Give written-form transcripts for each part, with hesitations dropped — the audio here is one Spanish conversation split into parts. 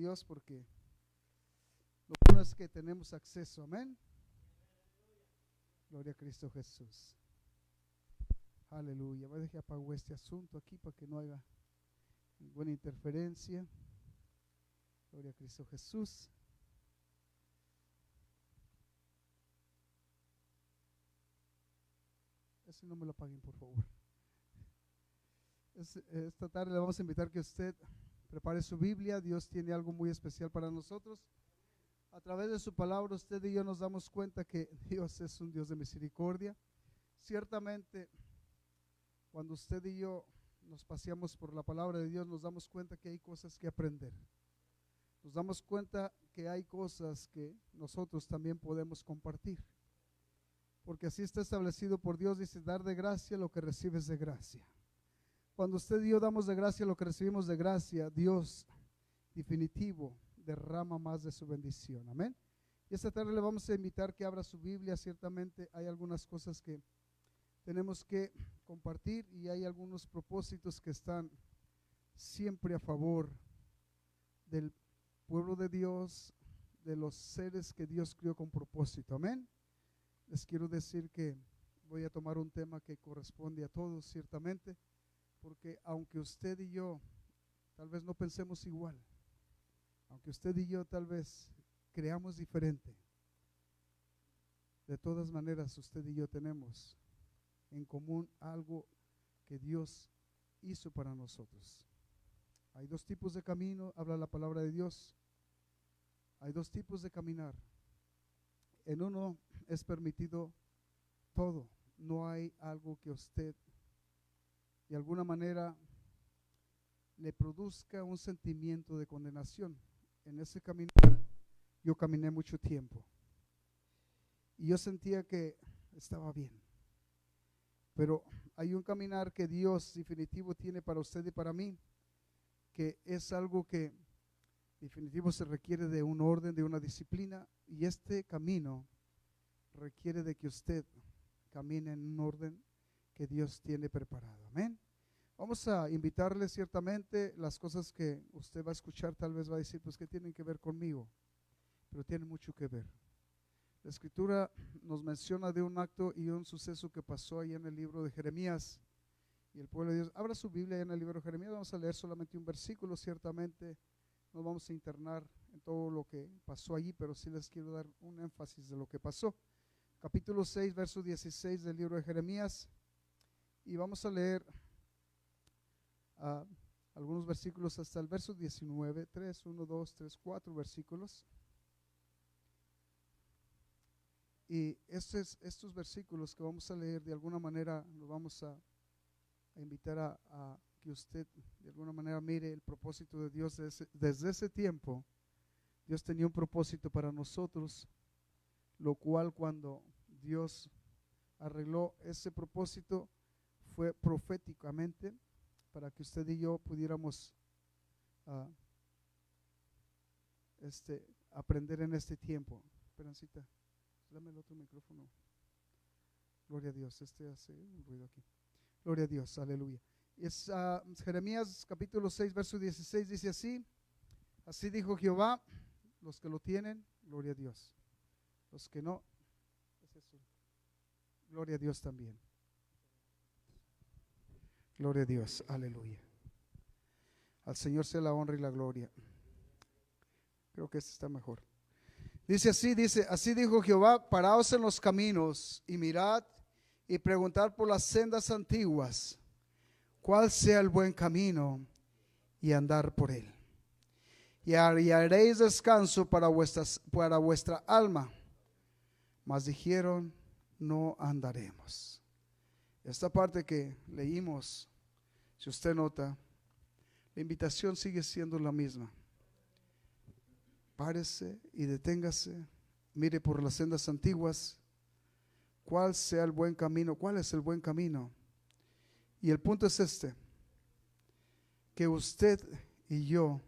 Dios porque lo bueno es que tenemos acceso, amén. Gloria a Cristo Jesús. Aleluya. Voy a dejar apagar este asunto aquí para que no haya ninguna interferencia. Gloria a Cristo Jesús. Ese no me lo apaguen, por favor. Esta tarde le vamos a invitar que usted prepare su Biblia. Dios tiene algo muy especial para nosotros. A través de su palabra, usted y yo nos damos cuenta que Dios es un Dios de misericordia. Ciertamente, cuando usted y yo nos paseamos por la palabra de Dios, nos damos cuenta que hay cosas que aprender. Nos damos cuenta que hay cosas que nosotros también podemos compartir. Porque así está establecido por Dios, dice, dar de gracia lo que recibes de gracia. Cuando usted y yo damos de gracia lo que recibimos de gracia, Dios definitivo derrama más de su bendición, amén. Y esta tarde le vamos a invitar que abra su Biblia. Ciertamente hay algunas cosas que tenemos que compartir y hay algunos propósitos que están siempre a favor del pueblo de Dios, de los seres que Dios crió con propósito, amén. Les quiero decir que voy a tomar un tema que corresponde a todos, ciertamente, porque aunque usted y yo tal vez no pensemos igual, aunque usted y yo tal vez creamos diferente, de todas maneras usted y yo tenemos en común algo que Dios hizo para nosotros. Hay dos tipos de camino, habla la palabra de Dios. Hay dos tipos de caminar. En uno es permitido todo. No hay algo que usted de alguna manera le produzca un sentimiento de condenación. En ese camino yo caminé mucho tiempo y yo sentía que estaba bien. Pero hay un caminar que Dios definitivo tiene para usted y para mí, que es algo que definitivo se requiere de un orden, de una disciplina, y este camino requiere de que usted camine en un orden que Dios tiene preparado, amén. Vamos a invitarle. Ciertamente las cosas que usted va a escuchar tal vez va a decir, pues ¿qué tienen que ver conmigo? Pero tienen mucho que ver. La Escritura nos menciona de un acto y un suceso que pasó ahí en el libro de Jeremías y el pueblo de Dios. Abra su Biblia ahí en el libro de Jeremías. Vamos a leer solamente un versículo. Ciertamente no vamos a internar en todo lo que pasó allí, pero sí les quiero dar un énfasis de lo que pasó. Capítulo 6, verso 16 del libro de Jeremías, y vamos a leer algunos versículos hasta el verso 19, 3, 1, 2, 3, 4 versículos. Y estos versículos que vamos a leer, de alguna manera nos vamos a invitar a que usted de alguna manera mire el propósito de Dios. Desde ese tiempo Dios tenía un propósito para nosotros, lo cual cuando Dios arregló ese propósito fue proféticamente para que usted y yo pudiéramos aprender en este tiempo. Esperancita, dame el otro micrófono. Gloria a Dios, hace un ruido aquí. Gloria a Dios, aleluya. Es Jeremías capítulo 6, verso 16, dice así: así dijo Jehová, los que lo tienen, gloria a Dios. Los que no, es eso. Gloria a Dios también. Gloria a Dios, aleluya. Al Señor sea la honra y la gloria. Creo que este está mejor. Dice, así dijo Jehová: paraos en los caminos y mirad y preguntad por las sendas antiguas, cuál sea el buen camino, y andar por él. Y haréis descanso para vuestra alma. Mas dijeron, no andaremos. Esta parte que leímos, si usted nota, la invitación sigue siendo la misma. Párese y deténgase, mire por las sendas antiguas, cuál sea el buen camino, cuál es el buen camino. Y el punto es que usted y yo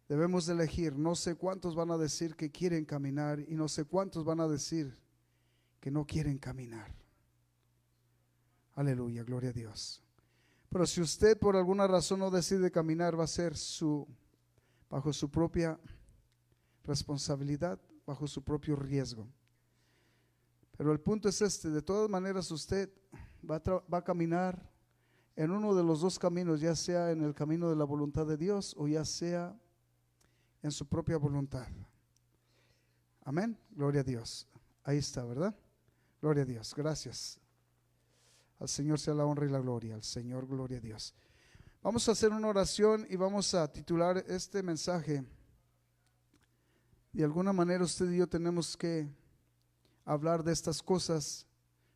debemos de elegir. No sé cuántos van a decir que quieren caminar y no sé cuántos van a decir que no quieren caminar. Aleluya, gloria a Dios. Pero si usted por alguna razón no decide caminar, va a ser su bajo su propia responsabilidad, bajo su propio riesgo. Pero el punto es este: de todas maneras usted va a caminar en uno de los dos caminos, ya sea en el camino de la voluntad de Dios o ya sea en su propia voluntad. Amén, gloria a Dios. Ahí está, ¿verdad? Gloria a Dios, gracias. Al Señor sea la honra y la gloria, al Señor, gloria a Dios. Vamos a hacer una oración y vamos a titular este mensaje. De alguna manera usted y yo tenemos que hablar de estas cosas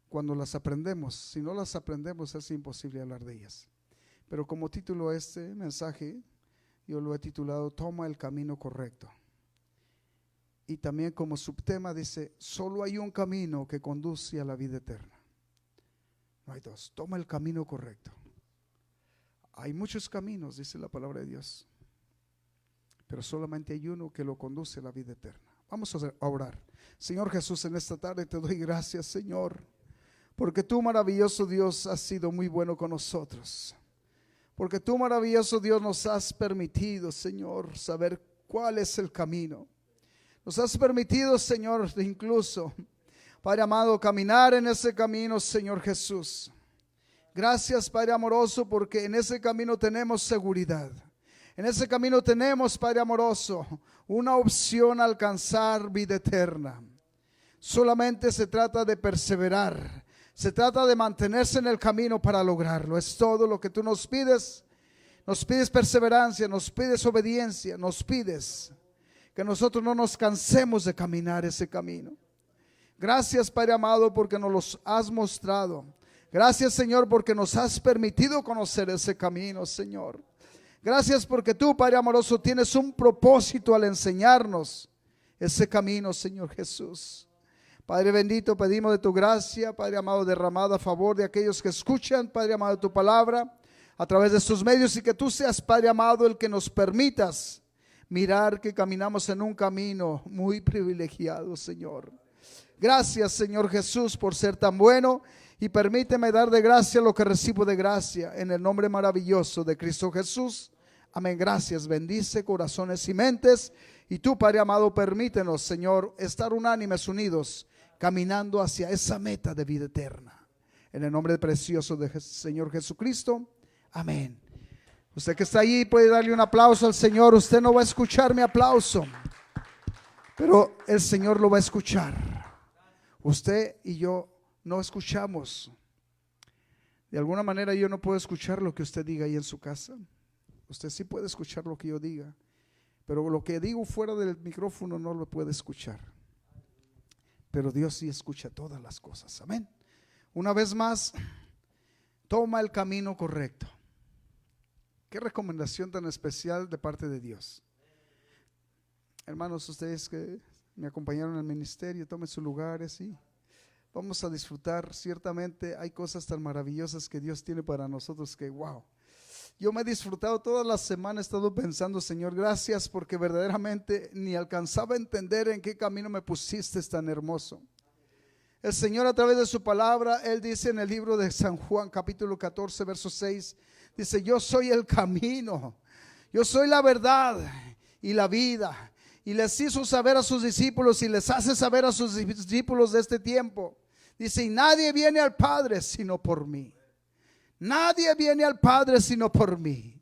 cuando las aprendemos. Si no las aprendemos es imposible hablar de ellas. Pero como título a este mensaje, yo lo he titulado Toma el camino correcto. Y también como subtema dice: solo hay un camino que conduce a la vida eterna. No hay dos. Toma el camino correcto. Hay muchos caminos, dice la palabra de Dios, pero solamente hay uno que lo conduce a la vida eterna. Vamos a orar. Señor Jesús, en esta tarde te doy gracias, Señor, porque tú, maravilloso Dios, has sido muy bueno con nosotros. Porque tú, maravilloso Dios, nos has permitido, Señor, saber cuál es el camino. Nos has permitido, Señor, incluso, Padre amado, caminar en ese camino, Señor Jesús. Gracias, Padre amoroso, porque en ese camino tenemos seguridad. En ese camino tenemos, Padre amoroso, una opción a alcanzar vida eterna. Solamente se trata de perseverar. Se trata de mantenerse en el camino para lograrlo. Es todo lo que tú nos pides. Nos pides perseverancia, nos pides obediencia, nos pides que nosotros no nos cansemos de caminar ese camino. Gracias, Padre amado, porque nos los has mostrado. Gracias, Señor, porque nos has permitido conocer ese camino, Señor. Gracias porque tú, Padre amoroso, tienes un propósito al enseñarnos ese camino, Señor Jesús. Padre bendito, pedimos de tu gracia, Padre amado, derramada a favor de aquellos que escuchan, Padre amado, tu palabra a través de estos medios, y que tú seas, Padre amado, el que nos permitas mirar que caminamos en un camino muy privilegiado, Señor. Gracias, Señor Jesús, por ser tan bueno, y permíteme dar de gracia lo que recibo de gracia, en el nombre maravilloso de Cristo Jesús. Amén. Gracias. Bendice corazones y mentes, y tú, Padre amado, permítenos, Señor, estar unánimes, unidos, caminando hacia esa meta de vida eterna. En el nombre precioso de Señor Jesucristo. Amén. Usted que está allí puede darle un aplauso al Señor. Usted no va a escuchar mi aplauso, pero el Señor lo va a escuchar. Usted y yo no escuchamos. De alguna manera yo no puedo escuchar lo que usted diga ahí en su casa. Usted sí puede escuchar lo que yo diga, pero lo que digo fuera del micrófono no lo puede escuchar. Pero Dios sí escucha todas las cosas. Amén. Una vez más, toma el camino correcto. Qué recomendación tan especial de parte de Dios. Hermanos, ustedes que me acompañaron al ministerio, tomen sus lugares y vamos a disfrutar. Ciertamente hay cosas tan maravillosas que Dios tiene para nosotros que wow. Yo me he disfrutado toda la semana, he estado pensando, Señor, gracias, porque verdaderamente ni alcanzaba a entender en qué camino me pusiste tan hermoso. El Señor, a través de su palabra, Él dice en el libro de San Juan, capítulo 14, verso 6, dice: yo soy el camino, yo soy la verdad y la vida. Y les hizo saber a sus discípulos, y les hace saber a sus discípulos de este tiempo. Dice: y nadie viene al Padre sino por mí. Nadie viene al Padre sino por mí.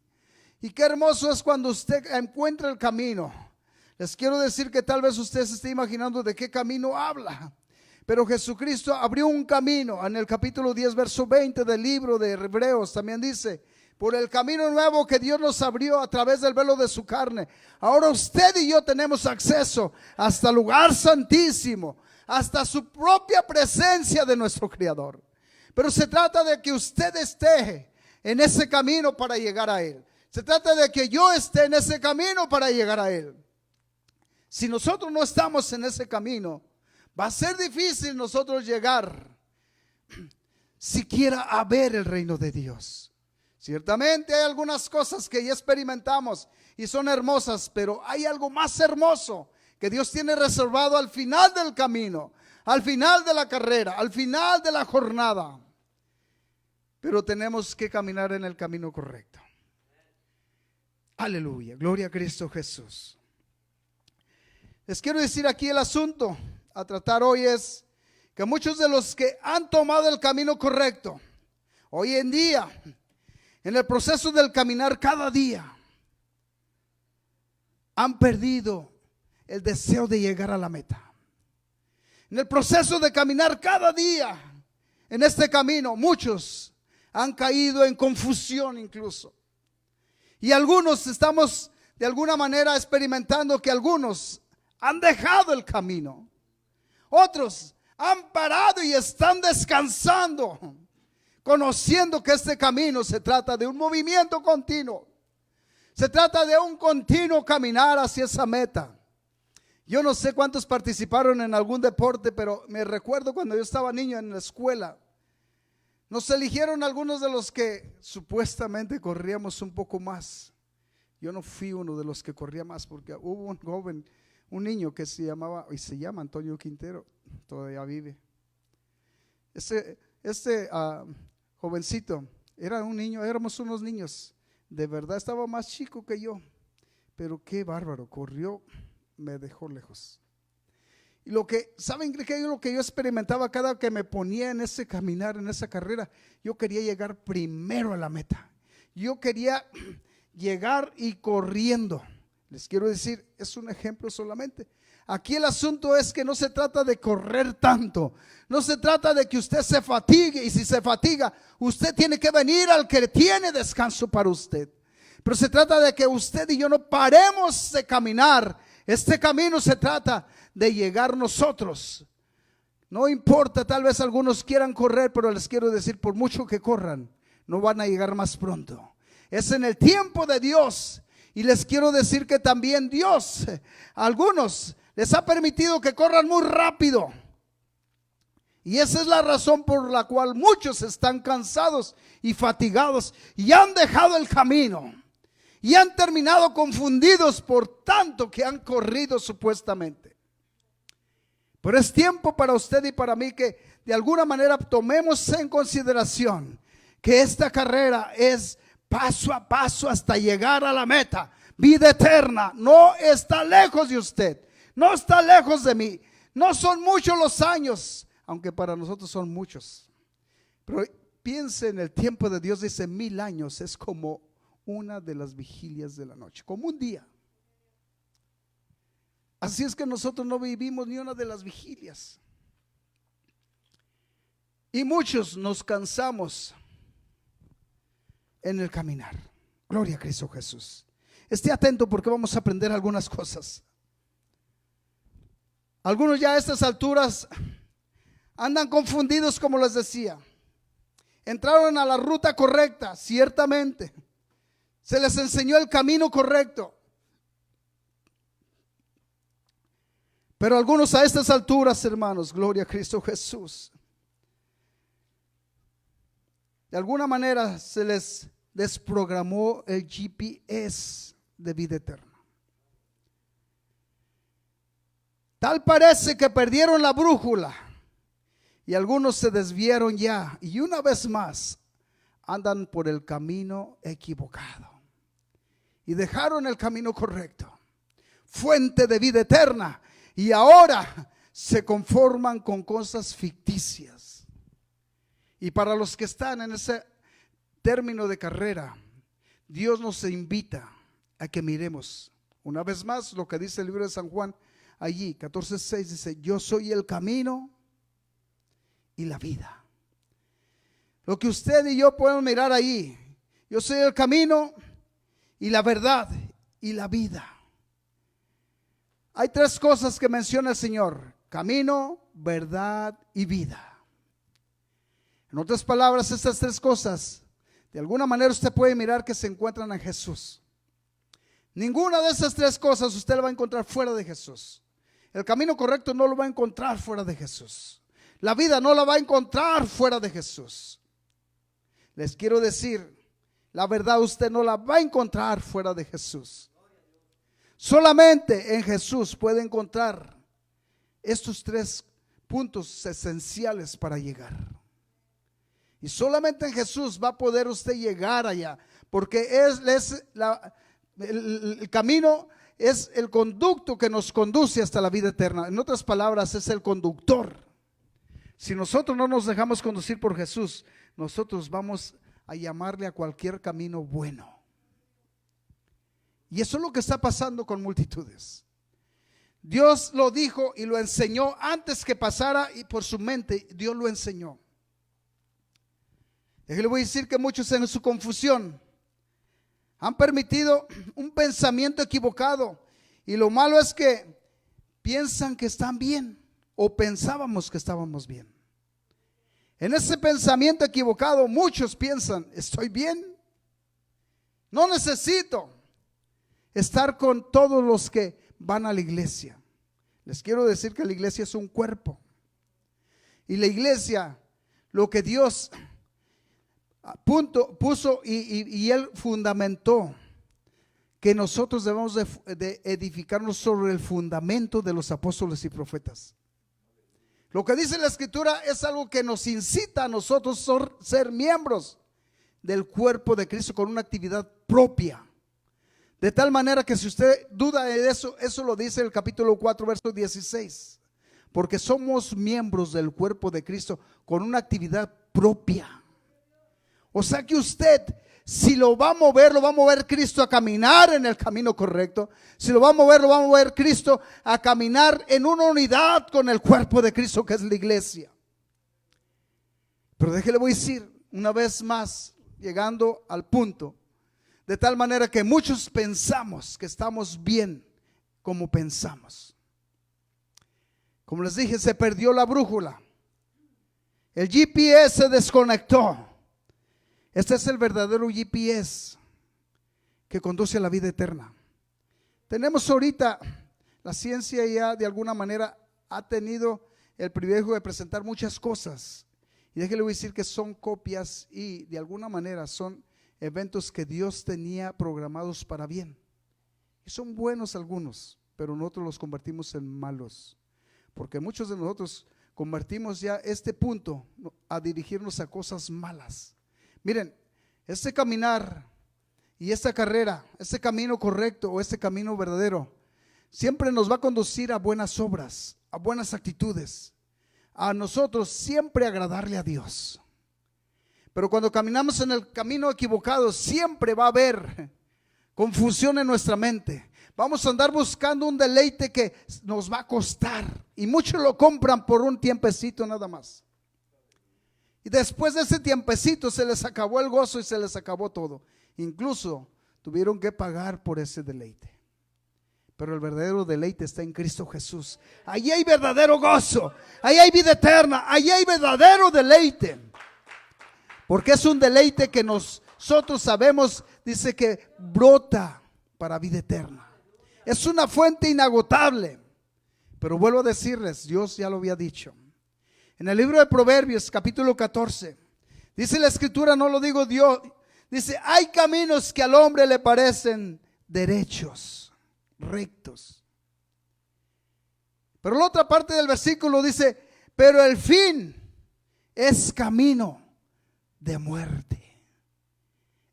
Y qué hermoso es cuando usted encuentra el camino. Les quiero decir que tal vez usted se esté imaginando de qué camino habla, pero Jesucristo abrió un camino. En el capítulo 10, verso 20 del libro de Hebreos también dice: por el camino nuevo que Dios nos abrió a través del velo de su carne. Ahora usted y yo tenemos acceso hasta el lugar santísimo, hasta su propia presencia de nuestro Creador. Pero se trata de que usted esté en ese camino para llegar a Él. Se trata de que yo esté en ese camino para llegar a Él. Si nosotros no estamos en ese camino, va a ser difícil nosotros llegar siquiera a ver el reino de Dios. Ciertamente hay algunas cosas que ya experimentamos y son hermosas, pero hay algo más hermoso que Dios tiene reservado al final del camino, al final de la carrera, al final de la jornada. Pero tenemos que caminar en el camino correcto. Aleluya, gloria a Cristo Jesús. Les quiero decir aquí el asunto a tratar hoy es que muchos de los que han tomado el camino correcto, hoy en día, en el proceso del caminar cada día, han perdido el deseo de llegar a la meta. En el proceso de caminar cada día en este camino, muchos han caído en confusión incluso. Y algunos estamos de alguna manera experimentando que algunos han dejado el camino. Otros han parado y están descansando, conociendo que este camino se trata de un movimiento continuo. Se trata de un continuo caminar hacia esa meta. Yo no sé cuántos participaron en algún deporte, pero me recuerdo cuando yo estaba niño en la escuela. Nos eligieron algunos de los que supuestamente corríamos un poco más. Yo no fui uno de los que corría más porque hubo un joven, un niño que se llamaba y se llama Antonio Quintero, todavía vive. Este jovencito era un niño, éramos unos niños, de verdad estaba más chico que yo, pero qué bárbaro, corrió, me dejó lejos. Y ¿saben qué? Lo que yo experimentaba cada que me ponía en ese caminar, en esa carrera, yo quería llegar primero a la meta. Yo quería llegar y corriendo. Les quiero decir, es un ejemplo solamente. Aquí el asunto es que no se trata de correr tanto, no se trata de que usted se fatigue, y si se fatiga, usted tiene que venir al que tiene descanso para usted. Pero se trata de que usted y yo no paremos de caminar. Este camino se trata de llegar nosotros. No importa, tal vez algunos quieran correr, pero les quiero decir, por mucho que corran, no van a llegar más pronto. Es en el tiempo de Dios. Y les quiero decir que también Dios, a algunos les ha permitido que corran muy rápido. Y esa es la razón por la cual muchos están cansados y fatigados y han dejado el camino. Y han terminado confundidos por tanto que han corrido supuestamente. Pero es tiempo para usted y para mí que de alguna manera tomemos en consideración que esta carrera es paso a paso hasta llegar a la meta. Vida eterna no está lejos de usted, no está lejos de mí. No son muchos los años, aunque para nosotros son muchos. Pero piense en el tiempo de Dios, dice 1000 años es como una de las vigilias de la noche, como un día. Así es que nosotros no vivimos ni una de las vigilias. Y muchos nos cansamos en el caminar. Gloria a Cristo Jesús. Esté atento porque vamos a aprender algunas cosas. Algunos ya a estas alturas andan confundidos, como les decía. Entraron a la ruta correcta, ciertamente. Se les enseñó el camino correcto. Pero algunos a estas alturas, hermanos, gloria a Cristo Jesús, de alguna manera se les desprogramó el GPS de vida eterna. Tal parece que perdieron la brújula y algunos se desviaron ya y una vez más andan por el camino equivocado y dejaron el camino correcto, fuente de vida eterna, y ahora se conforman con cosas ficticias. Y para los que están en ese término de carrera, Dios nos invita a que miremos una vez más lo que dice el libro de San Juan, allí 14:6 dice: yo soy el camino y la vida. Lo que usted y yo podemos mirar ahí: yo soy el camino y la verdad y la vida. Hay 3 cosas que menciona el Señor: camino, verdad y vida. En otras palabras, estas 3 cosas, de alguna manera usted puede mirar que se encuentran en Jesús. Ninguna de esas 3 cosas usted la va a encontrar fuera de Jesús. El camino correcto no lo va a encontrar fuera de Jesús. La vida no la va a encontrar fuera de Jesús. Les quiero decir, la verdad usted no la va a encontrar fuera de Jesús. Solamente en Jesús puede encontrar estos 3 puntos esenciales para llegar. Y solamente en Jesús va a poder usted llegar allá, porque es el camino es el conducto que nos conduce hasta la vida eterna. En otras palabras, es el conductor. Si nosotros no nos dejamos conducir por Jesús, nosotros vamos a llamarle a cualquier camino bueno. Y eso es lo que está pasando con multitudes. Dios lo dijo y lo enseñó antes que pasara, y por su mente Dios lo enseñó. Y le voy a decir que muchos en su confusión han permitido un pensamiento equivocado, y lo malo es que piensan que están bien, o pensábamos que estábamos bien. En ese pensamiento equivocado muchos piensan: estoy bien, no necesito estar con todos los que van a la iglesia. Les quiero decir que la iglesia es un cuerpo, y la iglesia, lo que Dios puso y Él fundamentó, que nosotros debemos de edificarnos sobre el fundamento de los apóstoles y profetas. Lo que dice la Escritura es algo que nos incita a nosotros ser miembros del cuerpo de Cristo con una actividad propia. De tal manera que si usted duda de eso, eso lo dice el capítulo 4, verso 16. Porque somos miembros del cuerpo de Cristo con una actividad propia. O sea que usted, si lo va a mover Cristo a caminar en el camino correcto. Si lo va a mover Cristo a caminar en una unidad con el cuerpo de Cristo, que es la iglesia. Pero déjele voy a decir una vez más, llegando al punto, de tal manera que muchos pensamos que estamos bien como pensamos. Como les dije, se perdió la brújula. El GPS se desconectó. Este es el verdadero GPS que conduce a la vida eterna. Tenemos ahorita, la ciencia ya de alguna manera ha tenido el privilegio de presentar muchas cosas. Y déjele decir que son copias y de alguna manera son eventos que Dios tenía programados para bien. Y son buenos algunos, pero nosotros los convertimos en malos. Porque muchos de nosotros convertimos ya este punto a dirigirnos a cosas malas. Miren, este caminar y esta carrera, este camino correcto o este camino verdadero, siempre nos va a conducir a buenas obras, a buenas actitudes, a nosotros siempre agradarle a Dios. Pero cuando caminamos en el camino equivocado, siempre va a haber confusión en nuestra mente. Vamos a andar buscando un deleite que nos va a costar, y muchos lo compran por un tiempecito nada más. Y después de ese tiempecito se les acabó el gozo y se les acabó todo. Incluso tuvieron que pagar por ese deleite. Pero el verdadero deleite está en Cristo Jesús. Allí hay verdadero gozo, allí hay vida eterna, allí hay verdadero deleite. Porque es un deleite que nosotros sabemos, dice que brota para vida eterna. Es una fuente inagotable. Pero vuelvo a decirles, Dios ya lo había dicho. En el libro de Proverbios, capítulo 14, dice la Escritura, no lo digo Dios, dice: hay caminos que al hombre le parecen derechos, rectos. Pero la otra parte del versículo dice: pero el fin es camino de muerte.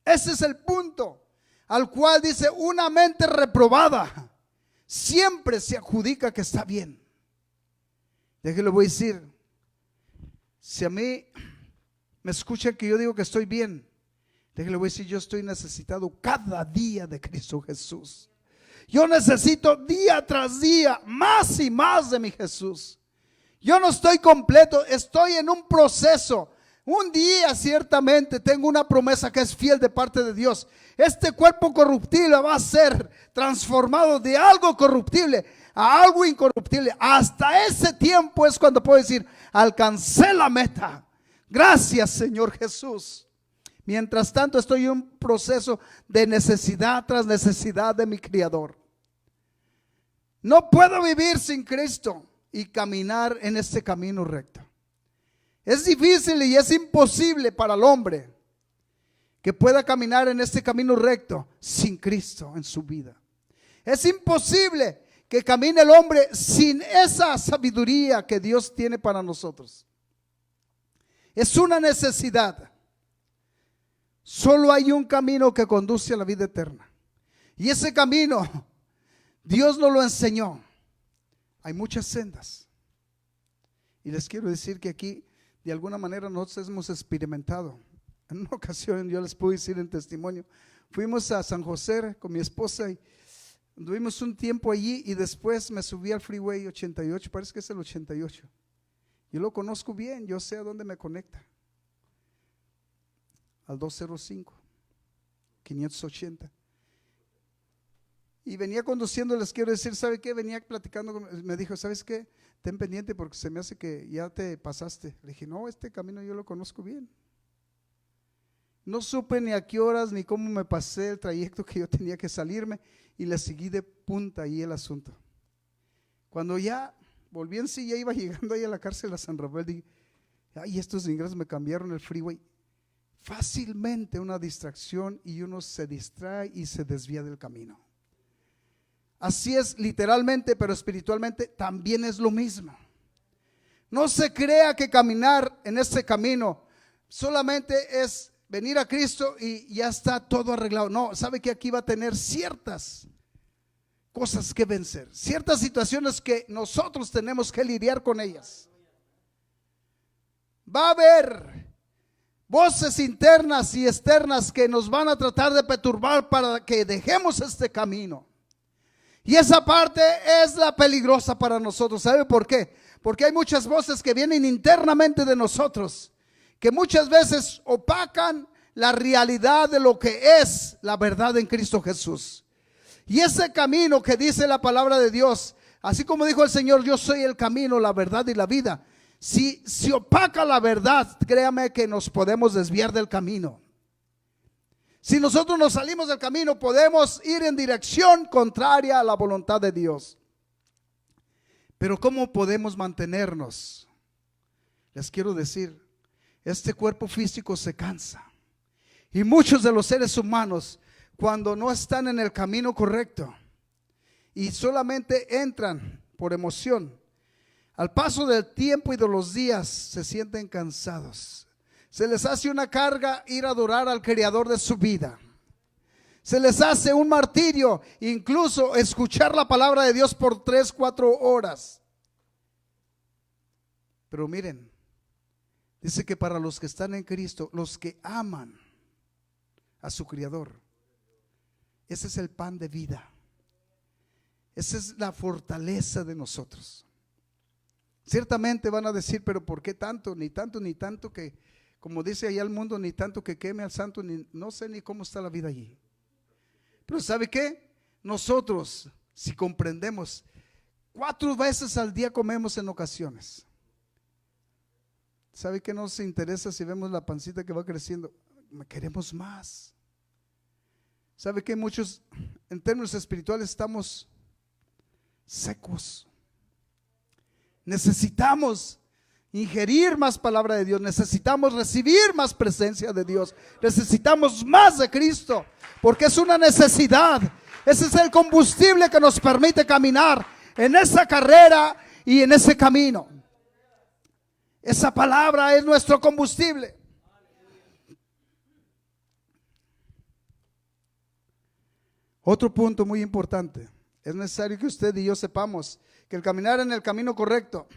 Ese es el punto al cual dice: una mente reprobada siempre se adjudica que está bien. Déjelo voy a decir. Si a mí me escuchan que yo digo que estoy bien, déjale voy a decir: yo estoy necesitado cada día de Cristo Jesús. Yo necesito día tras día más y más de mi Jesús. Yo no estoy completo, estoy en un proceso. Un día ciertamente tengo una promesa que es fiel de parte de Dios. Este cuerpo corruptible va a ser transformado de algo corruptible a algo incorruptible. Hasta ese tiempo es cuando puedo decir: alcancé la meta. Gracias, Señor Jesús. Mientras tanto estoy en un proceso de necesidad tras necesidad de mi Criador. No puedo vivir sin Cristo y caminar en este camino recto. Es difícil y es imposible para el hombre que pueda caminar en este camino recto sin Cristo en su vida. Es imposible que camine el hombre sin esa sabiduría que Dios tiene para nosotros. Es una necesidad. Solo hay un camino que conduce a la vida eterna. Y ese camino, Dios nos lo enseñó. Hay muchas sendas. Y les quiero decir que aquí, de alguna manera, nosotros hemos experimentado. En una ocasión, yo les puedo decir en testimonio, fuimos a San José con mi esposa y anduvimos un tiempo allí, y después me subí al Freeway 88, parece que es el 88. Yo lo conozco bien, yo sé a dónde me conecta. Al 205, 580. Y venía conduciendo, les quiero decir, ¿sabe qué? Venía platicando, me dijo, ¿sabes qué? Ten pendiente porque se me hace que ya te pasaste. Le dije, no, este camino yo lo conozco bien. No supe ni a qué horas ni cómo me pasé el trayecto que yo tenía que salirme, y le seguí de punta ahí el asunto. Cuando ya volví en sí, ya iba llegando ahí a la cárcel a San Rafael, dije, ay, estos ingresos me cambiaron el freeway. Fácilmente una distracción, y uno se distrae y se desvía del camino. Así es literalmente, pero espiritualmente también es lo mismo. No se crea que caminar en este camino solamente es venir a Cristo y ya está todo arreglado. No, sabe que aquí va a tener ciertas cosas que vencer, ciertas situaciones que nosotros tenemos que lidiar con ellas. Va a haber voces internas y externas que nos van a tratar de perturbar para que dejemos este camino. Y esa parte es la peligrosa para nosotros. ¿Sabe por qué? Porque hay muchas voces que vienen internamente de nosotros, que muchas veces opacan la realidad de lo que es la verdad en Cristo Jesús. Y ese camino que dice la palabra de Dios, así como dijo el Señor, yo soy el camino, la verdad y la vida. Si opaca la verdad, créame que nos podemos desviar del camino. Si nosotros nos salimos del camino, podemos ir en dirección contraria a la voluntad de Dios. Pero ¿cómo podemos mantenernos? Les quiero decir, este cuerpo físico se cansa. Y muchos de los seres humanos, cuando no están en el camino correcto y solamente entran por emoción, al paso del tiempo y de los días se sienten cansados. Se les hace una carga ir a adorar al Creador de su vida. Se les hace un martirio incluso escuchar la palabra de Dios por 3-4 horas. Pero miren, dice que para los que están en Cristo, los que aman a su Creador, ese es el pan de vida. Esa es la fortaleza de nosotros. Ciertamente van a decir, pero ¿por qué tanto? Ni tanto que, como dice allá el mundo, ni tanto que queme al santo, ni, no sé ni cómo está la vida allí. Pero ¿sabe qué? Nosotros, si comprendemos, 4 veces al día comemos en ocasiones. ¿Sabe qué nos interesa si vemos la pancita que va creciendo? Queremos más. ¿Sabe qué? Muchos, en términos espirituales, estamos secos. Necesitamos ingerir más palabra de Dios, necesitamos recibir más presencia de Dios, necesitamos más de Cristo, porque es una necesidad. Ese es el combustible que nos permite caminar en esa carrera y en ese camino. Esa palabra es nuestro combustible. Otro punto muy importante, es necesario que usted y yo sepamos que el caminar en el camino correcto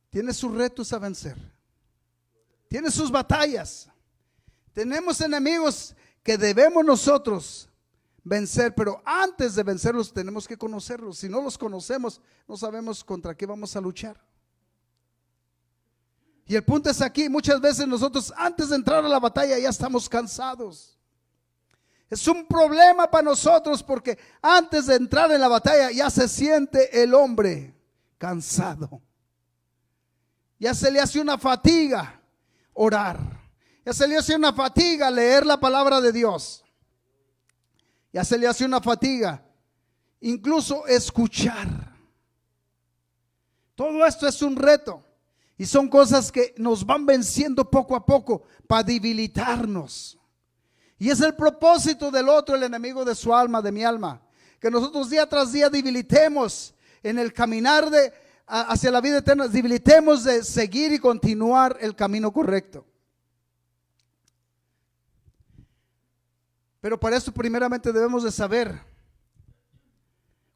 tiene sus retos a vencer, tiene sus batallas. Tenemos enemigos que debemos nosotros vencer, pero antes de vencerlos tenemos que conocerlos. Si no los conocemos, no sabemos contra qué vamos a luchar. Y el punto es aquí, muchas veces nosotros antes de entrar a la batalla ya estamos cansados. Es un problema para nosotros porque antes de entrar en la batalla ya se siente el hombre cansado. Ya se le hace una fatiga orar. Ya se le hace una fatiga leer la palabra de Dios. Ya se le hace una fatiga incluso escuchar. Todo esto es un reto y son cosas que nos van venciendo poco a poco para debilitarnos. Y es el propósito del otro, el enemigo de su alma, de mi alma, que nosotros día tras día debilitemos en el caminar hacia la vida eterna, debilitemos de seguir y continuar el camino correcto. Pero para eso primeramente debemos de saber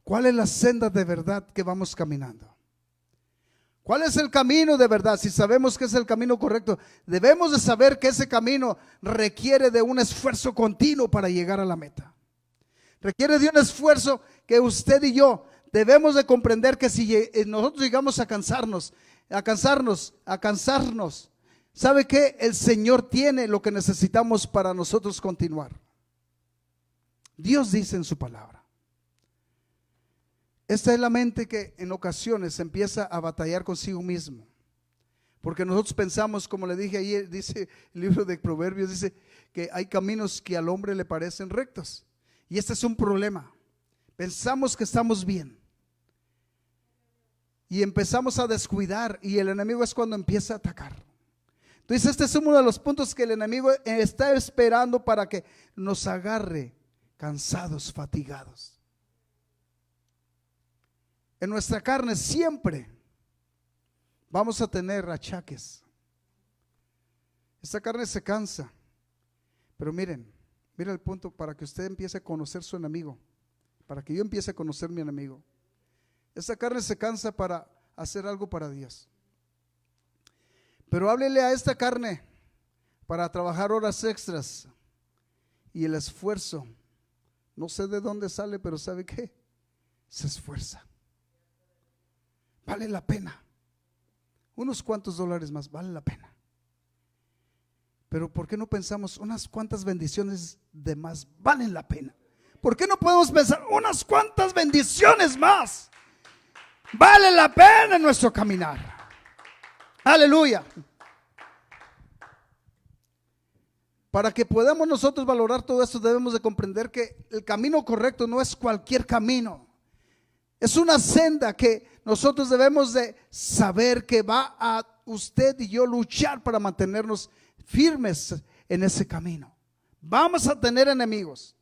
cuál es la senda de verdad que vamos caminando. ¿Cuál es el camino de verdad? Si sabemos que es el camino correcto, debemos de saber que ese camino requiere de un esfuerzo continuo para llegar a la meta. Requiere de un esfuerzo que usted y yo debemos de comprender, que si nosotros llegamos a cansarnos, ¿sabe qué? El Señor tiene lo que necesitamos para nosotros continuar. Dios dice en su palabra. Esta es la mente que en ocasiones empieza a batallar consigo mismo, porque nosotros pensamos, como le dije ayer, dice el libro de Proverbios, dice que hay caminos que al hombre le parecen rectos, y este es un problema. Pensamos que estamos bien y empezamos a descuidar, y el enemigo es cuando empieza a atacar. Entonces este es uno de los puntos que el enemigo está esperando para que nos agarre cansados, fatigados. En nuestra carne siempre vamos a tener achaques. Esta carne se cansa. Pero miren el punto para que usted empiece a conocer su enemigo, para que yo empiece a conocer mi enemigo. Esta carne se cansa para hacer algo para Dios. Pero háblele a esta carne para trabajar horas extras, y el esfuerzo, no sé de dónde sale, pero ¿sabe qué? Se esfuerza. Vale la pena. Unos cuantos dólares más, vale la pena. Pero ¿por qué no pensamos unas cuantas bendiciones de más valen la pena? ¿Por qué no podemos pensar unas cuantas bendiciones más vale la pena en nuestro caminar? Aleluya. Para que podamos nosotros valorar todo esto, debemos de comprender que el camino correcto no es cualquier camino. Es una senda que nosotros debemos de saber que va a usted y yo luchar para mantenernos firmes en ese camino. Vamos a tener enemigos.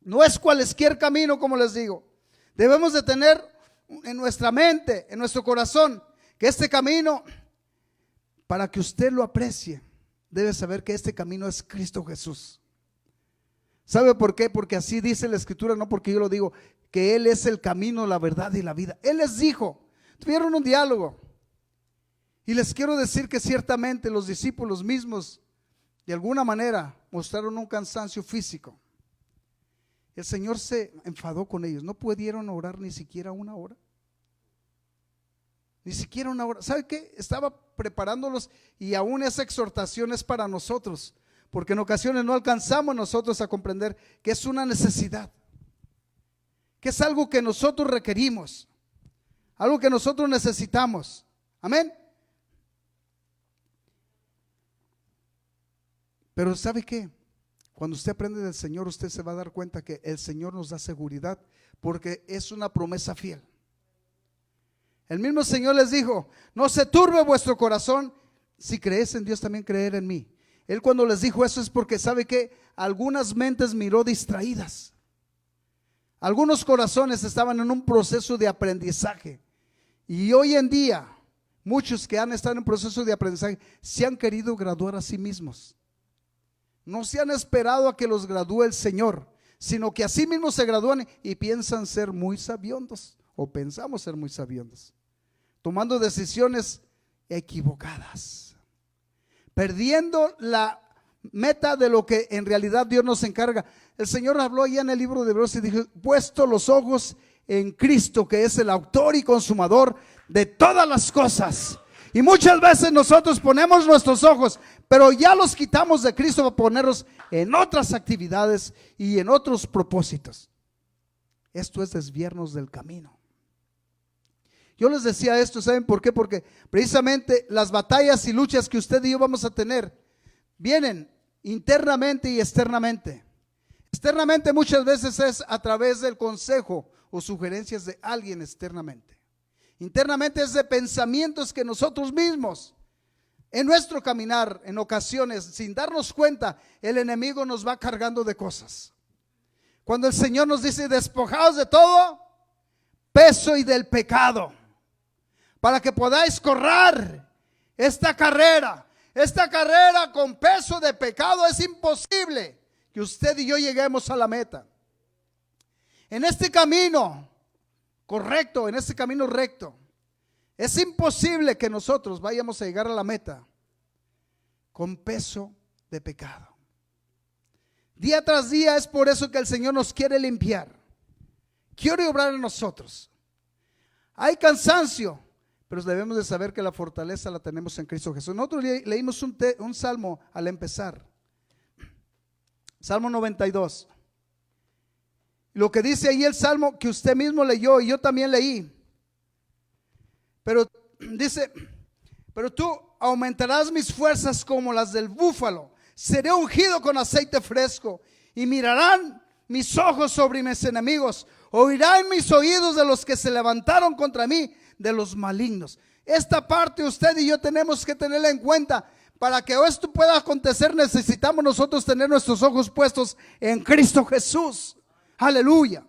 No es cualquier camino, como les digo. Debemos de tener en nuestra mente, en nuestro corazón, que este camino, para que usted lo aprecie, debe saber que este camino es Cristo Jesús. ¿Sabe por qué? Porque así dice la Escritura, no porque yo lo digo, que Él es el camino, la verdad y la vida. Él les dijo, tuvieron un diálogo, y les quiero decir que ciertamente los discípulos mismos de alguna manera mostraron un cansancio físico. El Señor se enfadó con ellos, no pudieron orar ni siquiera una hora. Ni siquiera una hora. ¿Sabe qué? Estaba preparándolos, y aún esa exhortación es para nosotros, porque en ocasiones no alcanzamos nosotros a comprender que es una necesidad, que es algo que nosotros requerimos, algo que nosotros necesitamos. Amén. Pero ¿sabe qué? Cuando usted aprende del Señor, usted se va a dar cuenta que el Señor nos da seguridad, porque es una promesa fiel. El mismo Señor les dijo: no se turbe vuestro corazón, si crees en Dios también creer en mí. Él cuando les dijo eso es porque sabe que algunas mentes miró distraídas. Algunos corazones estaban en un proceso de aprendizaje, y hoy en día muchos que han estado en un proceso de aprendizaje se han querido graduar a sí mismos. No se han esperado a que los gradúe el Señor, sino que a sí mismos se gradúan y piensan ser muy sabiondos, o pensamos ser muy sabiondos, tomando decisiones equivocadas, perdiendo la meta de lo que en realidad Dios nos encarga. El Señor habló allá en el libro de Hebreos y dijo: puesto los ojos en Cristo, que es el autor y consumador de todas las cosas. Y muchas veces nosotros ponemos nuestros ojos, pero ya los quitamos de Cristo para ponerlos en otras actividades y en otros propósitos. Esto es desviarnos del camino. Yo les decía esto, ¿saben por qué? Porque precisamente las batallas y luchas que usted y yo vamos a tener vienen internamente y externamente. Externamente muchas veces es a través del consejo o sugerencias de alguien externamente. Internamente es de pensamientos que nosotros mismos, en nuestro caminar, en ocasiones, sin darnos cuenta, el enemigo nos va cargando de cosas. Cuando el Señor nos dice: despojaos de todo peso y del pecado, para que podáis correr esta carrera esta carrera con peso de pecado, es imposible que usted y yo lleguemos a la meta. En este camino correcto, en este camino recto, es imposible que nosotros vayamos a llegar a la meta con peso de pecado. Día tras día es por eso que el Señor nos quiere limpiar, quiere obrar en nosotros. Hay cansancio, pero debemos de saber que la fortaleza la tenemos en Cristo Jesús. Nosotros leímos un salmo al empezar, Salmo 92. Lo que dice ahí el salmo que usted mismo leyó y yo también leí. Pero dice, pero tú aumentarás mis fuerzas como las del búfalo. Seré ungido con aceite fresco y mirarán mis ojos sobre mis enemigos. Oirán mis oídos de los que se levantaron contra mí, de los malignos. Esta parte usted y yo tenemos que tenerla en cuenta. Para que esto pueda acontecer, necesitamos nosotros tener nuestros ojos puestos en Cristo Jesús. Aleluya.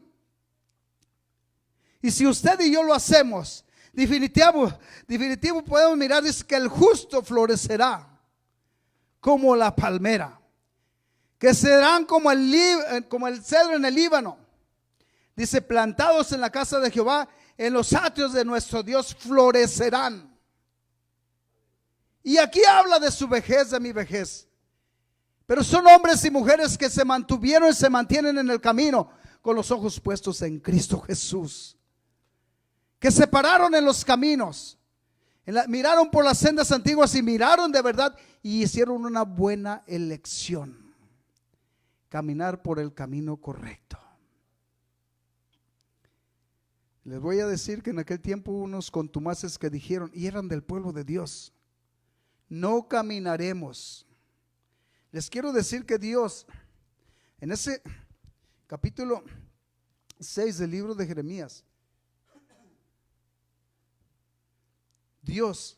Y si usted y yo lo hacemos, definitivo podemos mirar, dice que el justo florecerá como la palmera, que serán como el cedro en el Líbano. Dice, plantados en la casa de Jehová, en los atrios de nuestro Dios florecerán. Y aquí habla de su vejez, de mi vejez. Pero son hombres y mujeres que se mantuvieron y se mantienen en el camino con los ojos puestos en Cristo Jesús. Que se pararon en los caminos, miraron por las sendas antiguas y miraron de verdad y hicieron una buena elección. Caminar por el camino correcto. Les voy a decir que en aquel tiempo hubo unos contumaces que dijeron, y eran del pueblo de Dios, no caminaremos. Les quiero decir que Dios, en ese capítulo 6 del libro de Jeremías, Dios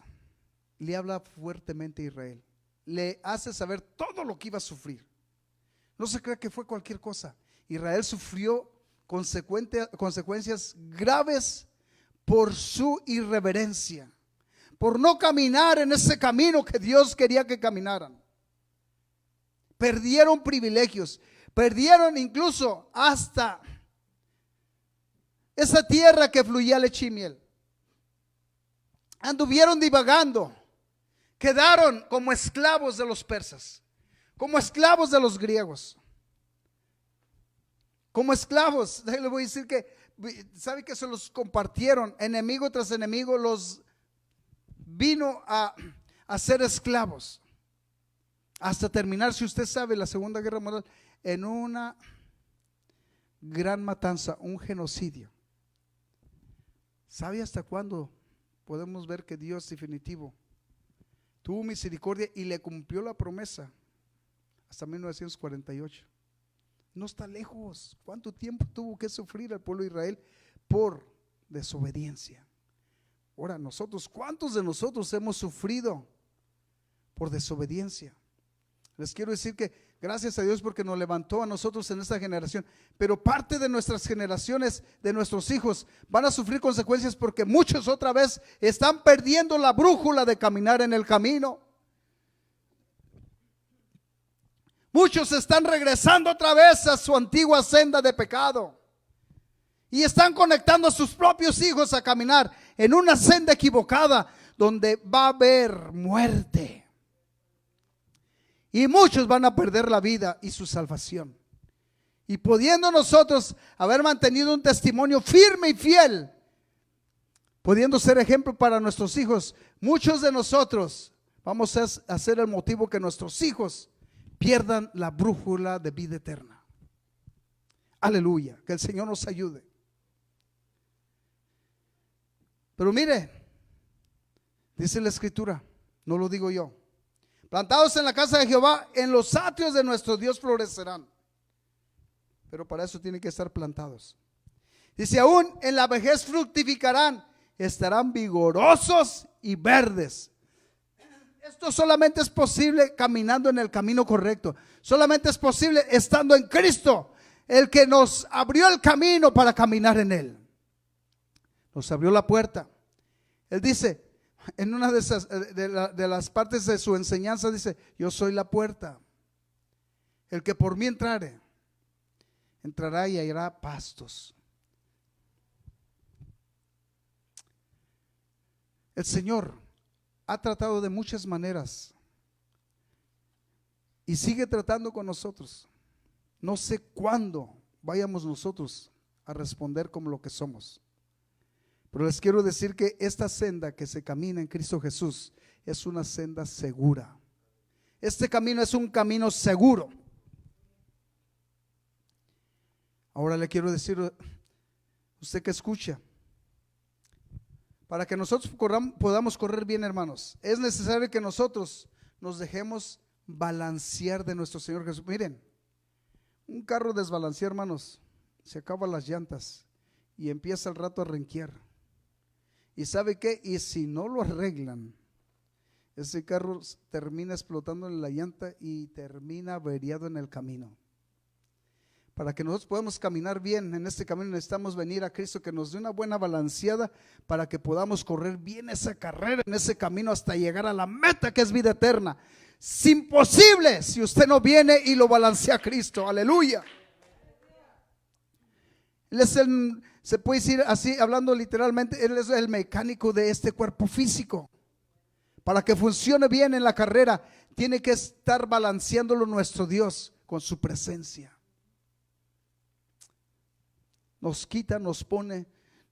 le habla fuertemente a Israel, le hace saber todo lo que iba a sufrir. No se crea que fue cualquier cosa. Israel sufrió consecuencias graves por su irreverencia, por no caminar en ese camino que Dios quería que caminaran. Perdieron privilegios, perdieron incluso hasta esa tierra que fluía leche y miel. Anduvieron divagando, quedaron como esclavos de los persas, como esclavos de los griegos. Como esclavos, le voy a decir que, ¿sabe que se los compartieron? Enemigo tras enemigo los vino a ser esclavos. Hasta terminar, si usted sabe, la Segunda Guerra Mundial en una gran matanza, un genocidio. ¿Sabe hasta cuándo podemos ver que Dios definitivo tuvo misericordia y le cumplió la promesa? Hasta 1948. No está lejos. ¿Cuánto tiempo tuvo que sufrir el pueblo de Israel por desobediencia? Ahora nosotros, ¿cuántos de nosotros hemos sufrido por desobediencia? Les quiero decir que gracias a Dios porque nos levantó a nosotros en esta generación, pero parte de nuestras generaciones, de nuestros hijos, van a sufrir consecuencias porque muchos otra vez están perdiendo la brújula de caminar en el camino. Muchos están regresando otra vez a su antigua senda de pecado y están conectando a sus propios hijos a caminar en una senda equivocada donde va a haber muerte. Y muchos van a perder la vida y su salvación. Y pudiendo nosotros haber mantenido un testimonio firme y fiel, pudiendo ser ejemplo para nuestros hijos, muchos de nosotros vamos a ser el motivo que nuestros hijos pierdan la brújula de vida eterna. Aleluya, que el Señor nos ayude. Pero mire, dice la Escritura, no lo digo yo: plantados en la casa de Jehová, en los atrios de nuestro Dios florecerán. Pero para eso tienen que estar plantados. Dice, aún en la vejez fructificarán, estarán vigorosos y verdes. Esto solamente es posible caminando en el camino correcto. Solamente es posible estando en Cristo, el que nos abrió el camino para caminar en Él. Nos abrió la puerta. Él dice, En una de esas, de las partes de su enseñanza dice: yo soy la puerta. El que por mí entrare, entrará y hallará pastos. El Señor ha tratado de muchas maneras y sigue tratando con nosotros. No sé cuándo vayamos nosotros a responder como lo que somos, pero les quiero decir que esta senda que se camina en Cristo Jesús es una senda segura. Este camino es un camino seguro. Ahora le quiero decir, usted que escucha, para que nosotros podamos correr bien, hermanos, es necesario que nosotros nos dejemos balancear de nuestro Señor Jesús. Miren, un carro desbalanceado, hermanos, se acaban las llantas y empieza al rato a renquear. ¿Y sabe qué? Y si no lo arreglan, ese carro termina explotando en la llanta y termina averiado en el camino. Para que nosotros podamos caminar bien en este camino, necesitamos venir a Cristo, que nos dé una buena balanceada para que podamos correr bien esa carrera en ese camino hasta llegar a la meta, que es vida eterna. Es imposible si usted no viene y lo balancea a Cristo. Aleluya. Él es se puede decir así, hablando literalmente, Él es el mecánico de este cuerpo físico. Para que funcione bien en la carrera, tiene que estar balanceándolo nuestro Dios con su presencia. Nos quita, nos pone,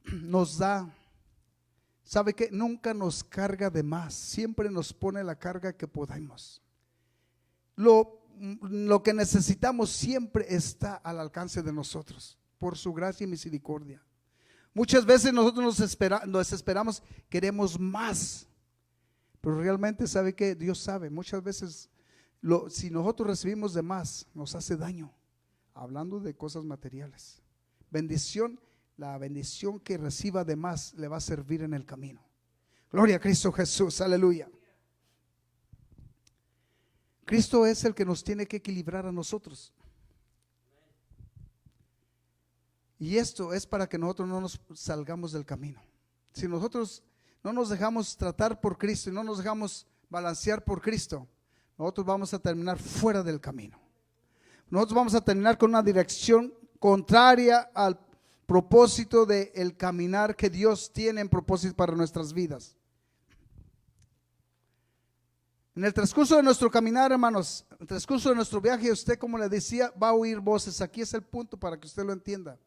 nos da. ¿Sabe qué? Nunca nos carga de más, siempre nos pone la carga que podamos. Lo que necesitamos siempre está al alcance de nosotros, por su gracia y misericordia. Muchas veces nosotros nos desesperamos, queremos más, pero realmente sabe que Dios sabe, muchas veces si nosotros recibimos de más, nos hace daño, hablando de cosas materiales. Bendición, la bendición que reciba de más le va a servir en el camino. Gloria a Cristo Jesús, aleluya. Cristo es el que nos tiene que equilibrar a nosotros. Y esto es para que nosotros no nos salgamos del camino. Si nosotros no nos dejamos tratar por Cristo y no nos dejamos balancear por Cristo, nosotros vamos a terminar fuera del camino. Nosotros vamos a terminar con una dirección contraria al propósito del caminar que Dios tiene en propósito para nuestras vidas. En el transcurso de nuestro caminar, hermanos, en el transcurso de nuestro viaje, usted, como le decía, va a oír voces. Aquí es el punto para que usted lo entienda.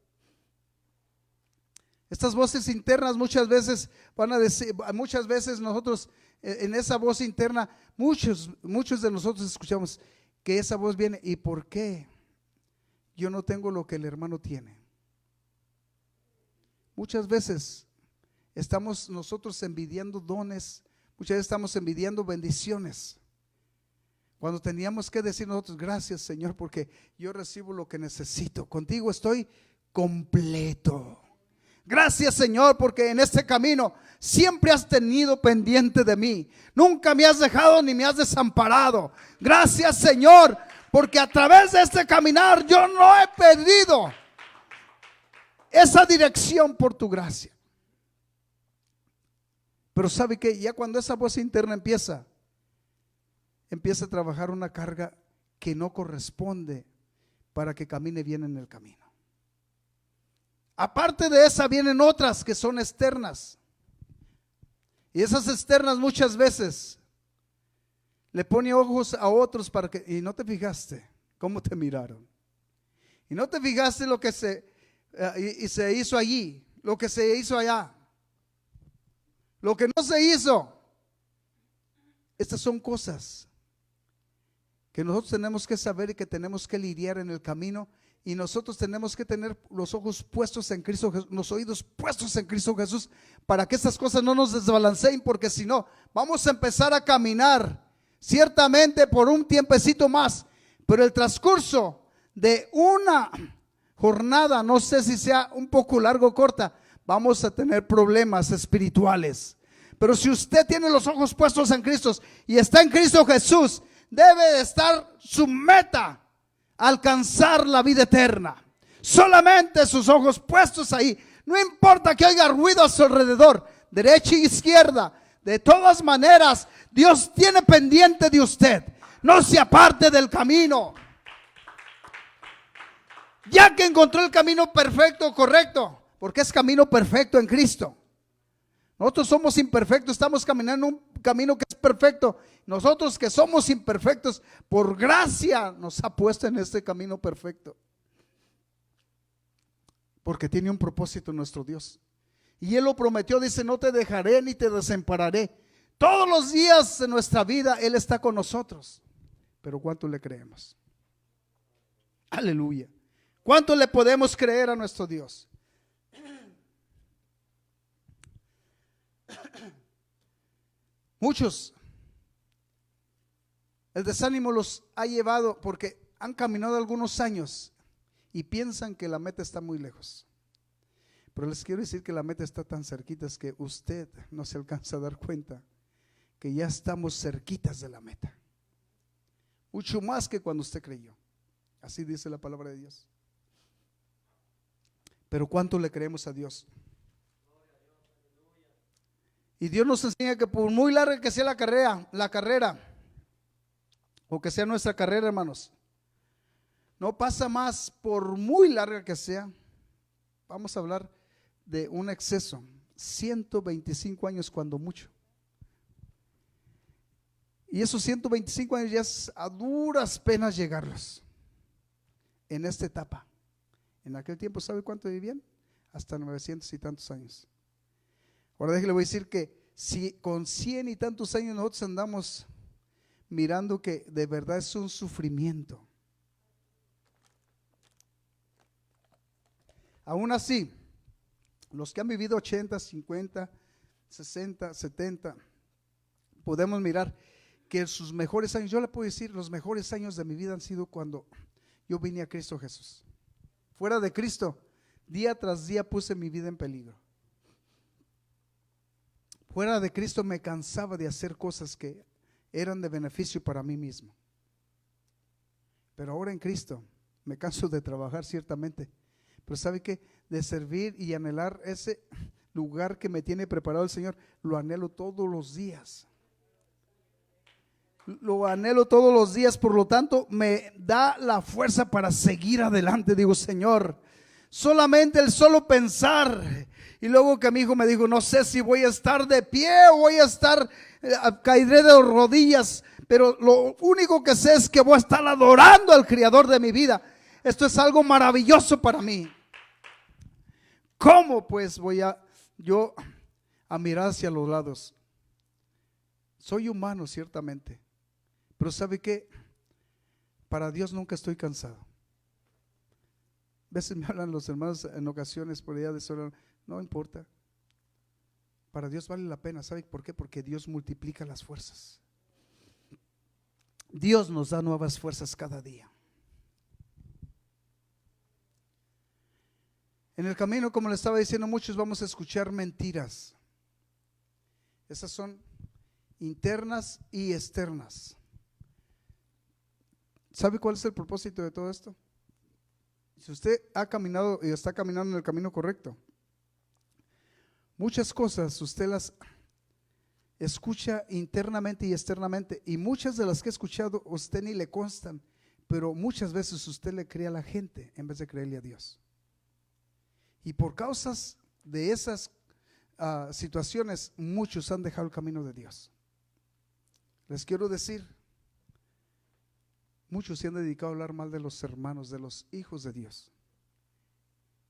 Estas voces internas muchas veces van a decir, muchas veces nosotros en esa voz interna, muchos de nosotros escuchamos que esa voz viene: ¿y por qué yo no tengo lo que el hermano tiene? Muchas veces estamos nosotros envidiando dones, muchas veces estamos envidiando bendiciones, cuando teníamos que decir nosotros: gracias, Señor, porque yo recibo lo que necesito, contigo estoy completo. Gracias, Señor, porque en este camino siempre has tenido pendiente de mí, nunca me has dejado ni me has desamparado. Gracias, Señor, porque a través de este caminar yo no he perdido esa dirección por tu gracia. Pero sabe que ya cuando esa voz interna empieza a trabajar una carga que no corresponde para que camine bien en el camino. Aparte de esa vienen otras que son externas. Y esas externas muchas veces le pone ojos a otros para que, y no te fijaste cómo te miraron. Y no te fijaste lo que se hizo allí, lo que se hizo allá, lo que no se hizo. Estas son cosas que nosotros tenemos que saber y que tenemos que lidiar en el camino. Y nosotros tenemos que tener los ojos puestos en Cristo Jesús, los oídos puestos en Cristo Jesús, para que estas cosas no nos desbalanceen, porque si no, vamos a empezar a caminar ciertamente por un tiempecito más, pero el transcurso de una jornada, no sé si sea un poco largo o corta, vamos a tener problemas espirituales. Pero si usted tiene los ojos puestos en Cristo y está en Cristo Jesús, debe de estar su meta alcanzar la vida eterna. Solamente sus ojos puestos ahí. No importa que haya ruido a su alrededor, derecha e izquierda, De todas maneras, Dios tiene pendiente de usted. No se aparte del camino. Ya que encontró el camino perfecto, correcto, porque es camino perfecto en Cristo. Nosotros somos imperfectos, estamos caminando un camino que es perfecto. Nosotros que somos imperfectos, por gracia nos ha puesto en este camino perfecto. Porque tiene un propósito nuestro Dios. Y Él lo prometió, dice, no te dejaré ni te desampararé. Todos los días de nuestra vida Él está con nosotros. Pero ¿cuánto le creemos? Aleluya. ¿Cuánto le podemos creer a nuestro Dios? Muchos, el desánimo los ha llevado porque han caminado algunos años y piensan que la meta está muy lejos. Pero les quiero decir que la meta está tan cerquita es que usted no se alcanza a dar cuenta que ya estamos cerquitas de la meta. Mucho más que cuando usted creyó. Así dice la palabra de Dios. Pero ¿cuánto le creemos a Dios? Y Dios nos enseña que por muy larga que sea la carrera, o que sea nuestra carrera, hermanos, no pasa más, por muy larga que sea. Vamos a hablar de un exceso, 125 años cuando mucho. Y esos 125 años ya es a duras penas llegarlos en esta etapa. En aquel tiempo, ¿sabe cuánto vivían? Hasta 900 y tantos años. Ahora déjale, voy a decir que si con 100 y tantos años nosotros andamos mirando que de verdad es un sufrimiento. Aún así, los que han vivido 80, 50, 60, 70, podemos mirar que sus mejores años, yo le puedo decir, los mejores años de mi vida han sido cuando yo vine a Cristo Jesús. Fuera de Cristo, día tras día puse mi vida en peligro. Fuera de Cristo me cansaba de hacer cosas que eran de beneficio para mí mismo. Pero ahora en Cristo me canso de trabajar ciertamente, pero ¿sabe qué? De servir y anhelar ese lugar que me tiene preparado el Señor, lo anhelo todos los días. Lo anhelo todos los días, por lo tanto me da la fuerza para seguir adelante. Digo, Señor, solamente el solo pensar. Y luego que mi hijo me dijo, no sé si voy a estar de pie o voy a estar, caeré de rodillas, pero lo único que sé es que voy a estar adorando al Creador de mi vida. Esto es algo maravilloso para mí. ¿Cómo pues voy yo a mirar hacia los lados? Soy humano ciertamente, pero ¿sabe qué? Para Dios nunca estoy cansado. A veces me hablan los hermanos en ocasiones por allá de solo, no importa. Para Dios vale la pena. ¿Sabe por qué? Porque Dios multiplica las fuerzas. Dios nos da nuevas fuerzas cada día. En el camino, como le estaba diciendo, muchos vamos a escuchar mentiras. Esas son internas y externas. ¿Sabe cuál es el propósito de todo esto? Si usted ha caminado y está caminando en el camino correcto, muchas cosas usted las escucha internamente y externamente, y muchas de las que he escuchado usted ni le constan, pero muchas veces usted le cree a la gente en vez de creerle a Dios. Y por causas de esas situaciones, muchos han dejado el camino de Dios. Les quiero decir, muchos se han dedicado a hablar mal de los hermanos, de los hijos de Dios.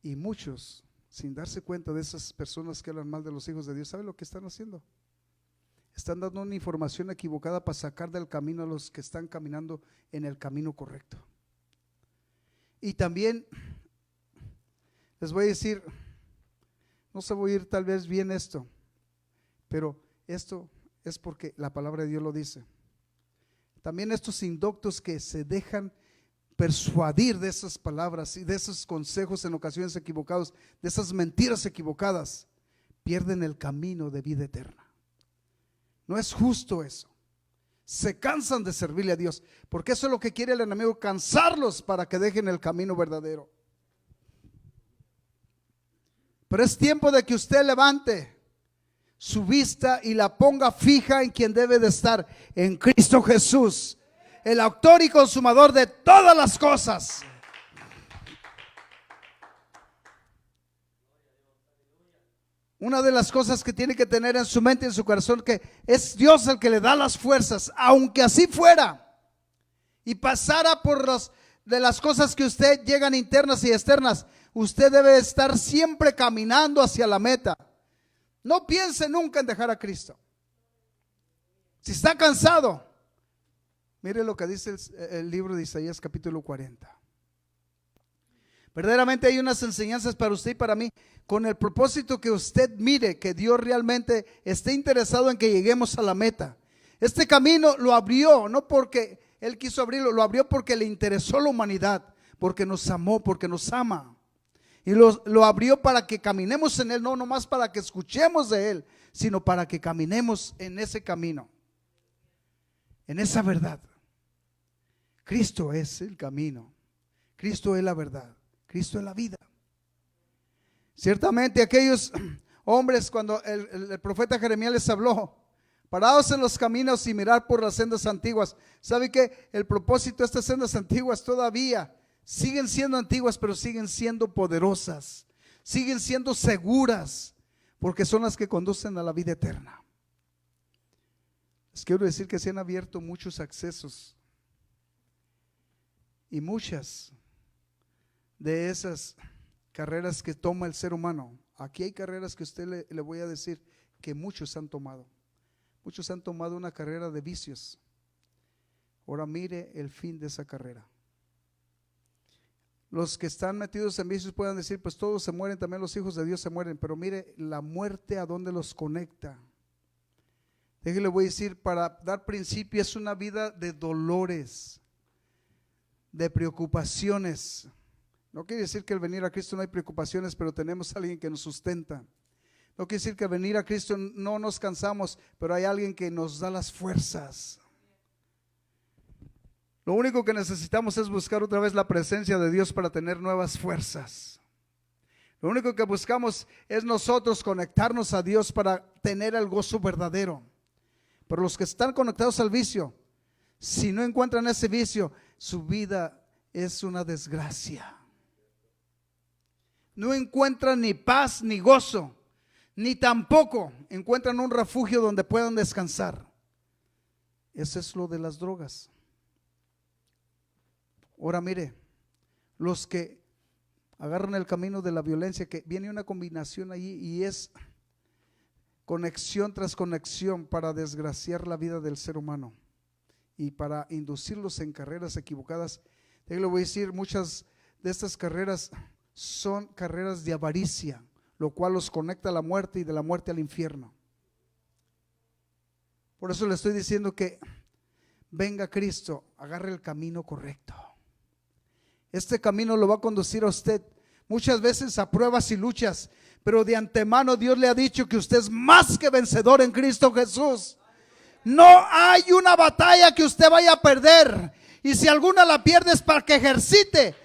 Y muchos, sin darse cuenta de esas personas que hablan mal de los hijos de Dios, ¿saben lo que están haciendo? Están dando una información equivocada para sacar del camino a los que están caminando en el camino correcto. Y también les voy a decir, no se voy a ir tal vez bien esto, pero esto es porque la palabra de Dios lo dice. También estos indoctos que se dejan persuadir de esas palabras y de esos consejos en ocasiones equivocados, de esas mentiras equivocadas, pierden el camino de vida eterna. No es justo eso. Se cansan de servirle a Dios, porque eso es lo que quiere el enemigo, cansarlos para que dejen el camino verdadero. Pero es tiempo de que usted levante su vista y la ponga fija en quien debe de estar, en Cristo Jesús, el autor y consumador de todas las cosas. Una de las cosas que tiene que tener en su mente y en su corazón, que es Dios el que le da las fuerzas, aunque así fuera y pasara por de las cosas que usted llegan internas y externas, usted debe estar siempre caminando hacia la meta. No piense nunca en dejar a Cristo. Si está cansado, mire lo que dice el libro de Isaías capítulo 40. Verdaderamente hay unas enseñanzas para usted y para mí, con el propósito que usted mire que Dios realmente esté interesado en que lleguemos a la meta. Este camino lo abrió, no porque Él quiso abrirlo, lo abrió porque le interesó la humanidad, porque nos amó, porque nos ama. Y lo abrió para que caminemos en Él, no nomás para que escuchemos de Él, sino para que caminemos en ese camino, en esa verdad. Cristo es el camino, Cristo es la verdad, Cristo es la vida. Ciertamente aquellos hombres, cuando el profeta Jeremías les habló, parados en los caminos y mirar por las sendas antiguas. ¿Sabe qué? El propósito de estas sendas antiguas todavía siguen siendo antiguas, pero siguen siendo poderosas, siguen siendo seguras, porque son las que conducen a la vida eterna. Les quiero decir que se han abierto muchos accesos y muchas de esas carreras que toma el ser humano. Aquí hay carreras que usted le voy a decir que muchos han tomado. Muchos han tomado una carrera de vicios. Ahora mire el fin de esa carrera. Los que están metidos en vicios puedan decir, pues todos se mueren, también los hijos de Dios se mueren, pero mire la muerte a dónde los conecta. Déjele, voy a decir, para dar principio, es una vida de dolores, de preocupaciones. No quiere decir que al venir a Cristo no hay preocupaciones, pero tenemos a alguien que nos sustenta. No quiere decir que al venir a Cristo no nos cansamos, pero hay alguien que nos da las fuerzas. Lo único que necesitamos es buscar otra vez la presencia de Dios para tener nuevas fuerzas. Lo único que buscamos es nosotros conectarnos a Dios para tener el gozo verdadero. Pero los que están conectados al vicio, si no encuentran ese vicio, su vida es una desgracia. No encuentran ni paz ni gozo, ni tampoco encuentran un refugio donde puedan descansar. Eso es lo de las drogas. Ahora mire, los que agarran el camino de la violencia, que viene una combinación allí y es conexión tras conexión para desgraciar la vida del ser humano y para inducirlos en carreras equivocadas. Yo le voy a decir, muchas de estas carreras son carreras de avaricia, lo cual los conecta a la muerte y de la muerte al infierno. Por eso le estoy diciendo que venga Cristo, agarre el camino correcto. Este camino lo va a conducir a usted muchas veces a pruebas y luchas, pero de antemano Dios le ha dicho que usted es más que vencedor en Cristo Jesús. No hay una batalla que usted vaya a perder, y si alguna la pierde es para que ejercite,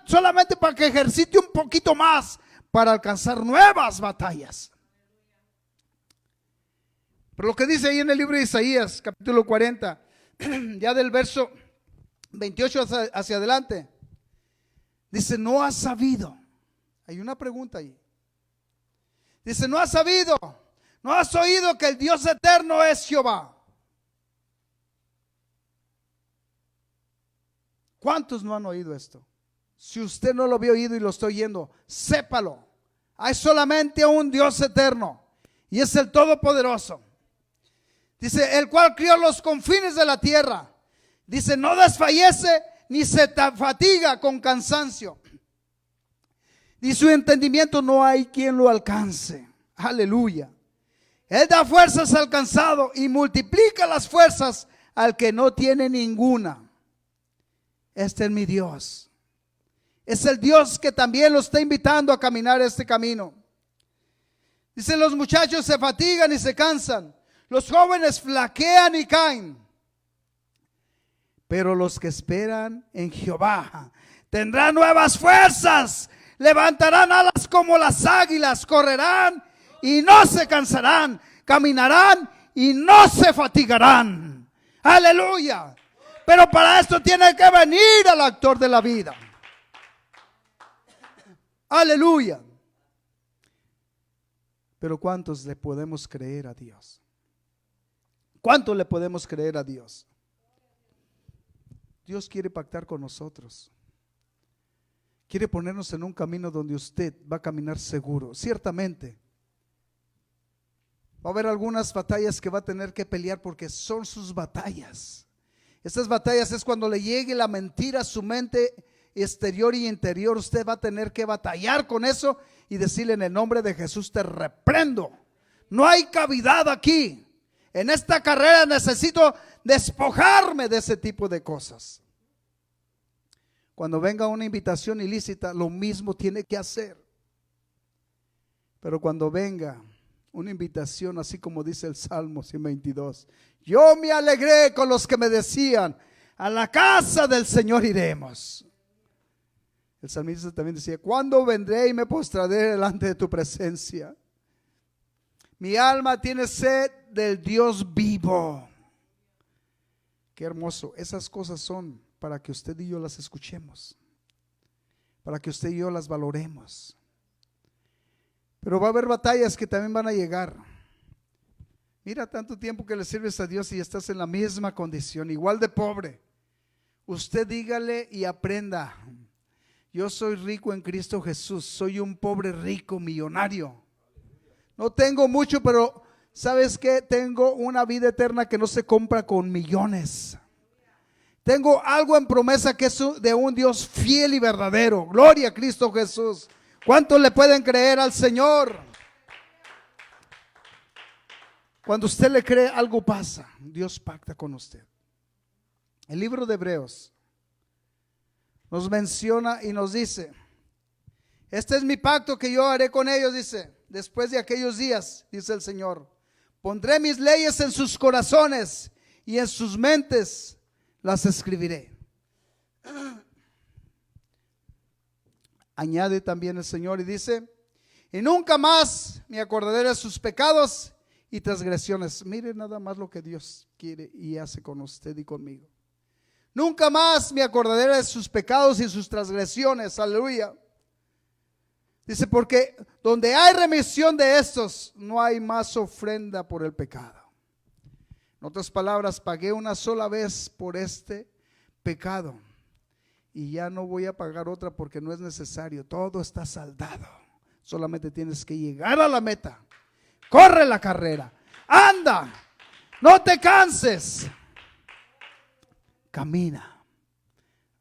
solamente para que ejercite un poquito más para alcanzar nuevas batallas. Pero lo que dice ahí en el libro de Isaías capítulo 40, ya del verso 28 hacia adelante, dice, no has sabido. Hay una pregunta ahí. Dice, no has sabido, no has oído que el Dios eterno es Jehová. ¿Cuántos no han oído esto? Si usted no lo había oído y lo está oyendo, sépalo. Hay solamente un Dios eterno y es el Todopoderoso. Dice, el cual crió los confines de la tierra. Dice, no desfallece ni se fatiga con cansancio. Y su entendimiento no hay quien lo alcance. Aleluya. Él da fuerzas al cansado y multiplica las fuerzas al que no tiene ninguna. Este es mi Dios. Es el Dios que también lo está invitando a caminar este camino. Dice, los muchachos se fatigan y se cansan. Los jóvenes flaquean y caen. Pero los que esperan en Jehová tendrán nuevas fuerzas. Levantarán alas como las águilas, correrán y no se cansarán, caminarán y no se fatigarán. Aleluya. Pero para esto tiene que venir el actor de la vida. Aleluya. Pero ¿cuántos le podemos creer a Dios? ¿Cuánto le podemos creer a Dios? Dios quiere pactar con nosotros. Quiere ponernos en un camino donde usted va a caminar seguro. Ciertamente va a haber algunas batallas que va a tener que pelear porque son sus batallas. Estas batallas es cuando le llegue la mentira a su mente exterior y interior. Usted va a tener que batallar con eso y decirle: en el nombre de Jesús te reprendo. No hay cavidad aquí. En esta carrera necesito despojarme de ese tipo de cosas. Cuando venga una invitación ilícita, lo mismo tiene que hacer. Pero cuando venga una invitación, así como dice el Salmo 122, yo me alegré con los que me decían: a la casa del Señor iremos. El salmista también decía: ¿cuándo vendré y me postraré delante de tu presencia? Mi alma tiene sed del Dios vivo. Qué hermoso. Esas cosas son para que usted y yo las escuchemos, para que usted y yo las valoremos. Pero va a haber batallas que también van a llegar. Mira, tanto tiempo que le sirves a Dios y estás en la misma condición, igual de pobre. Usted dígale y aprenda: yo soy rico en Cristo Jesús, soy un pobre rico millonario. No tengo mucho, pero ¿sabes qué? Tengo una vida eterna que no se compra con millones. Tengo algo en promesa que es de un Dios fiel y verdadero. Gloria a Cristo Jesús. ¿Cuántos le pueden creer al Señor? Cuando usted le cree, algo pasa. Dios pacta con usted. El libro de Hebreos nos menciona y nos dice: este es mi pacto que yo haré con ellos, dice, después de aquellos días, dice el Señor, pondré mis leyes en sus corazones y en sus mentes las escribiré. Añade también el Señor y dice: y nunca más me acordaré de sus pecados y transgresiones. Mire nada más lo que Dios quiere y hace con usted y conmigo. Nunca más me acordaré de sus pecados y sus transgresiones. Aleluya. Dice: porque donde hay remisión de estos, no hay más ofrenda por el pecado. En otras palabras, pagué una sola vez por este pecado y ya no voy a pagar otra porque no es necesario. Todo está saldado. Solamente tienes que llegar a la meta. Corre la carrera. Anda. No te canses. Camina.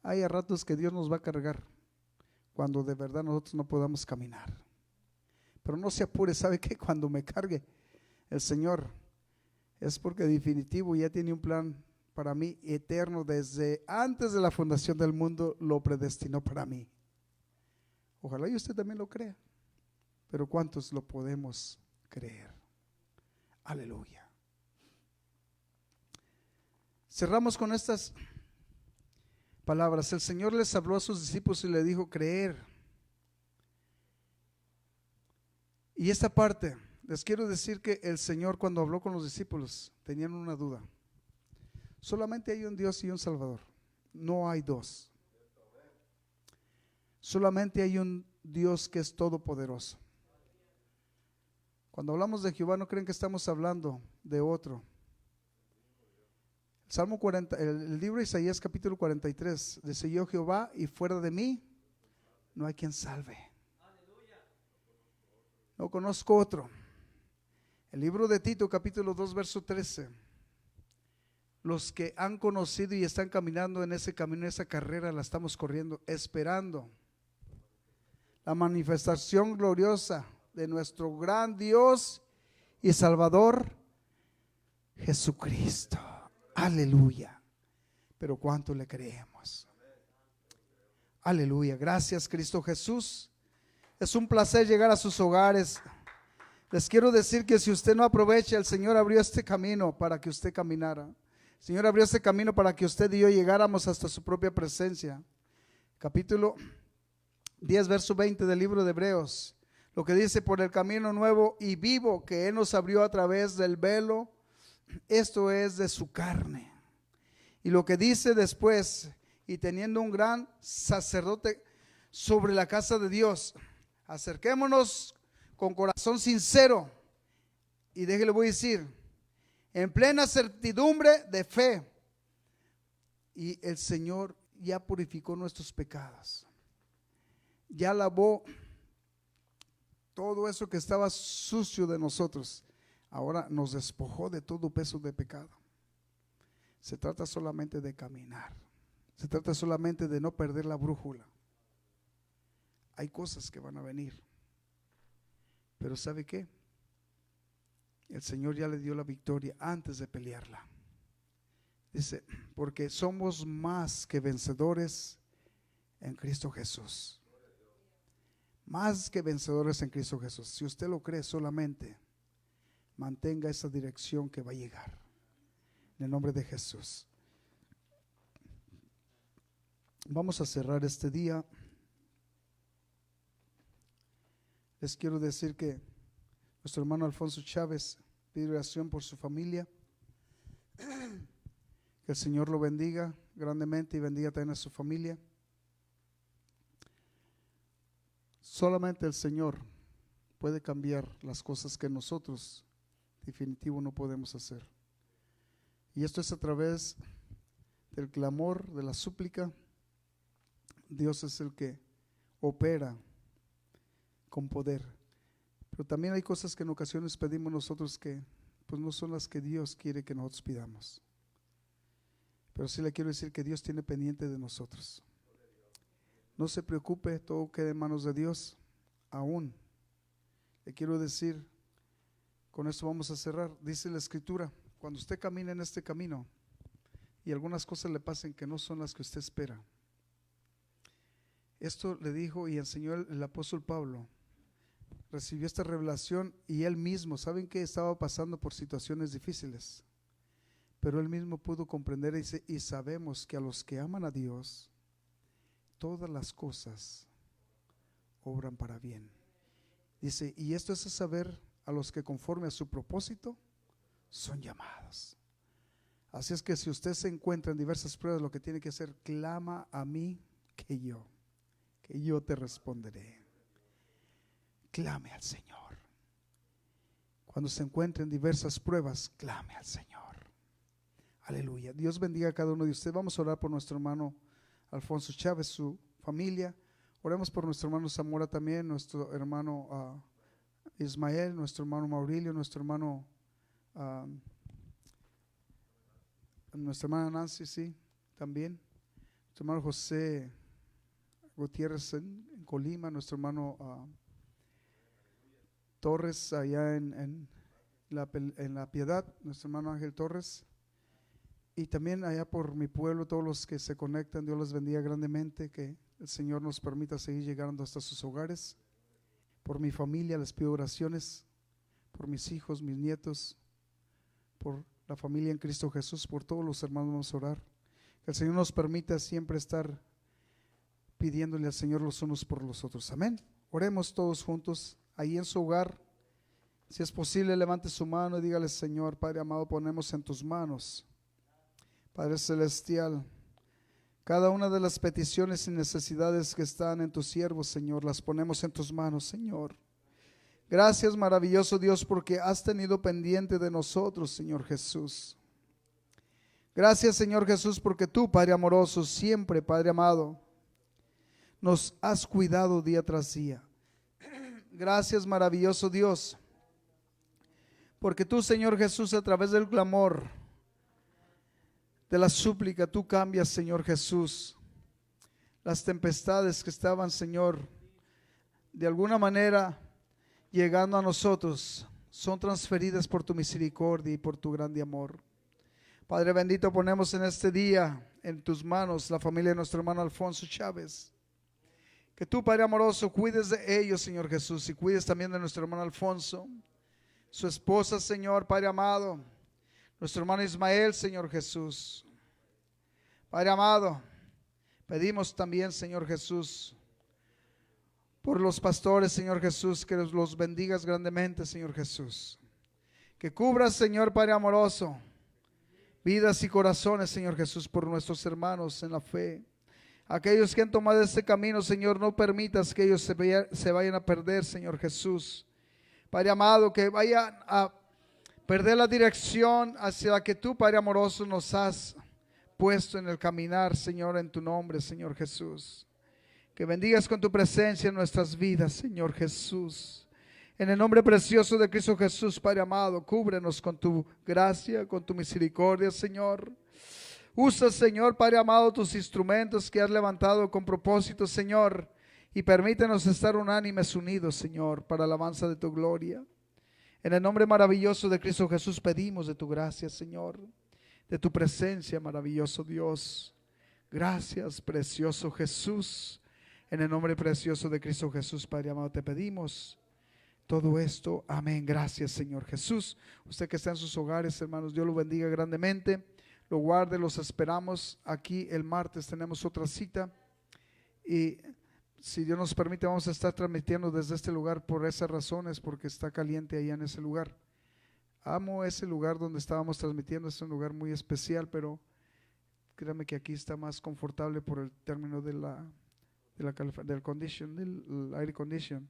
Hay a ratos que Dios nos va a cargar cuando de verdad nosotros no podamos caminar. Pero no se apure. ¿Sabe qué? Cuando me cargue el Señor, es porque definitivo ya tiene un plan para mí eterno. Desde antes de la fundación del mundo lo predestinó para mí. Ojalá y usted también lo crea. Pero ¿cuántos lo podemos creer? Aleluya. Cerramos con estas palabras. El Señor les habló a sus discípulos y le dijo: creer. Y esta parte, les quiero decir que el Señor, cuando habló con los discípulos, tenían una duda. Solamente hay un Dios y un Salvador. No hay dos. Solamente hay un Dios que es todopoderoso. Cuando hablamos de Jehová, no creen que estamos hablando de otro. Salmo 40, el libro de Isaías capítulo 43, dice: yo Jehová y fuera de mí no hay quien salve. No conozco otro. El libro de Tito capítulo 2 verso 13. Los que han conocido y están caminando en ese camino, en esa carrera, la estamos corriendo, esperando la manifestación gloriosa de nuestro gran Dios y Salvador Jesucristo. Aleluya. Pero ¿cuánto le creemos? Aleluya. Gracias, Cristo Jesús. Es un placer llegar a sus hogares. Les quiero decir que si usted no aprovecha, el Señor abrió este camino para que usted caminara. El Señor abrió este camino para que usted y yo llegáramos hasta su propia presencia. Capítulo 10, verso 20 del libro de Hebreos Lo que dice por el camino nuevo y vivo que Él nos abrió a través del velo, esto es de su carne. Y lo que dice después, y teniendo un gran sacerdote sobre la casa de Dios, acerquémonos con corazón sincero. Y déjele voy a decir, en plena certidumbre de fe. Y el Señor ya purificó nuestros pecados. Ya lavó todo eso que estaba sucio de nosotros. Ahora nos despojó de todo peso de pecado. Se trata solamente de caminar. Se trata solamente de no perder la brújula. Hay cosas que van a venir. Pero ¿sabe qué? El Señor ya le dio la victoria antes de pelearla. Dice, porque somos más que vencedores en Cristo Jesús. Más que vencedores en Cristo Jesús. Si usted lo cree, solamente mantenga esa dirección que va a llegar. En el nombre de Jesús. Vamos a cerrar este día. Les quiero decir que nuestro hermano Alfonso Chávez pide oración por su familia. Que el Señor lo bendiga grandemente y bendiga también a su familia. Solamente el Señor puede cambiar las cosas que nosotros definitivo no podemos hacer. Y esto es a través del clamor, de la súplica. Dios es el que opera con poder. Pero también hay cosas que en ocasiones pedimos nosotros que pues no son las que Dios quiere que nosotros pidamos. Pero sí le quiero decir que Dios tiene pendiente de nosotros. No se preocupe, todo queda en manos de Dios. Aún le quiero decir, con esto vamos a cerrar. Dice la Escritura, cuando usted camina en este camino y algunas cosas le pasen que no son las que usted espera. Esto le dijo y enseñó el apóstol Pablo. Recibió esta revelación y él mismo, ¿saben que estaba pasando por situaciones difíciles? Pero él mismo pudo comprender y sabemos que a los que aman a Dios, todas las cosas obran para bien. Dice, y esto es a saber a los que conforme a su propósito son llamados. Así es que si usted se encuentra en diversas pruebas, lo que tiene que hacer, clama a mí que yo te responderé. Clame al Señor. Cuando se encuentre en diversas pruebas, clame al Señor. Aleluya. Dios bendiga a cada uno de ustedes. Vamos a orar por nuestro hermano Alfonso Chávez, su familia. Oremos por nuestro hermano Zamora también, nuestro hermano Ismael, nuestro hermano Maurilio, nuestra hermana Nancy, sí, también. Nuestro hermano José Gutiérrez en Colima, nuestro hermano Torres allá en la Piedad, nuestro hermano Ángel Torres. Y también allá por mi pueblo, todos los que se conectan, Dios les bendiga grandemente, que el Señor nos permita seguir llegando hasta sus hogares. Por mi familia les pido oraciones, por mis hijos, mis nietos, por la familia en Cristo Jesús, por todos los hermanos vamos a orar. Que el Señor nos permita siempre estar pidiéndole al Señor los unos por los otros. Amén. Oremos todos juntos, ahí en su hogar. Si es posible, levante su mano y dígale: Señor, Padre amado, ponemos en tus manos, Padre celestial, cada una de las peticiones y necesidades que están en tus siervos, Señor, las ponemos en tus manos, Señor. Gracias, maravilloso Dios, porque has tenido pendiente de nosotros, Señor Jesús. Gracias, Señor Jesús, porque tú, Padre amoroso, siempre, Padre amado, nos has cuidado día tras día. Gracias, maravilloso Dios, porque tú, Señor Jesús, a través del clamor, de la súplica, tú cambias, Señor Jesús, las tempestades que estaban, Señor, de alguna manera llegando a nosotros, son transferidas por tu misericordia y por tu grande amor. Padre bendito, ponemos en este día en tus manos la familia de nuestro hermano Alfonso Chávez. Que tú, Padre amoroso, cuides de ellos, Señor Jesús, y cuides también de nuestro hermano Alfonso, su esposa, Señor, Padre amado, nuestro hermano Ismael, Señor Jesús. Padre amado, pedimos también, Señor Jesús, por los pastores, Señor Jesús, que los bendigas grandemente, Señor Jesús. Que cubras, Señor Padre amoroso, vidas y corazones, Señor Jesús, por nuestros hermanos en la fe. Aquellos que han tomado este camino, Señor, no permitas que ellos se vayan a perder, Señor Jesús. Padre amado, que vayan a perder la dirección hacia la que tú, Padre amoroso, nos has puesto en el caminar, Señor, en tu nombre, Señor Jesús. Que bendigas con tu presencia en nuestras vidas, Señor Jesús. En el nombre precioso de Cristo Jesús, Padre amado, cúbrenos con tu gracia, con tu misericordia, Señor. Usa, Señor, Padre amado, tus instrumentos que has levantado con propósito, Señor, y permítenos estar unánimes, unidos, Señor, para la alabanza de tu gloria. En el nombre maravilloso de Cristo Jesús pedimos de tu gracia, Señor, de tu presencia, maravilloso Dios. Gracias, precioso Jesús. En el nombre precioso de Cristo Jesús, Padre amado, te pedimos todo esto. Amén. Gracias, Señor Jesús. Usted que está en sus hogares, hermanos, Dios lo bendiga grandemente. Lo guarde, los esperamos aquí el martes. Tenemos otra cita. Y si Dios nos permite, vamos a estar transmitiendo desde este lugar por esas razones, porque está caliente allá en ese lugar. Amo ese lugar donde estábamos transmitiendo. Es un lugar muy especial, pero créame que aquí está más confortable por el término del aire condition.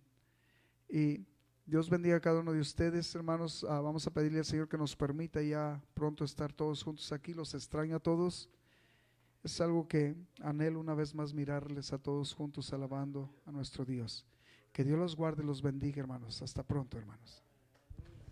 Y Dios bendiga a cada uno de ustedes, hermanos. Vamos a pedirle al Señor que nos permita ya pronto estar todos juntos aquí. Los extraño a todos. Es algo que anhelo una vez más mirarles a todos juntos alabando a nuestro Dios. Que Dios los guarde y los bendiga, hermanos. Hasta pronto, hermanos.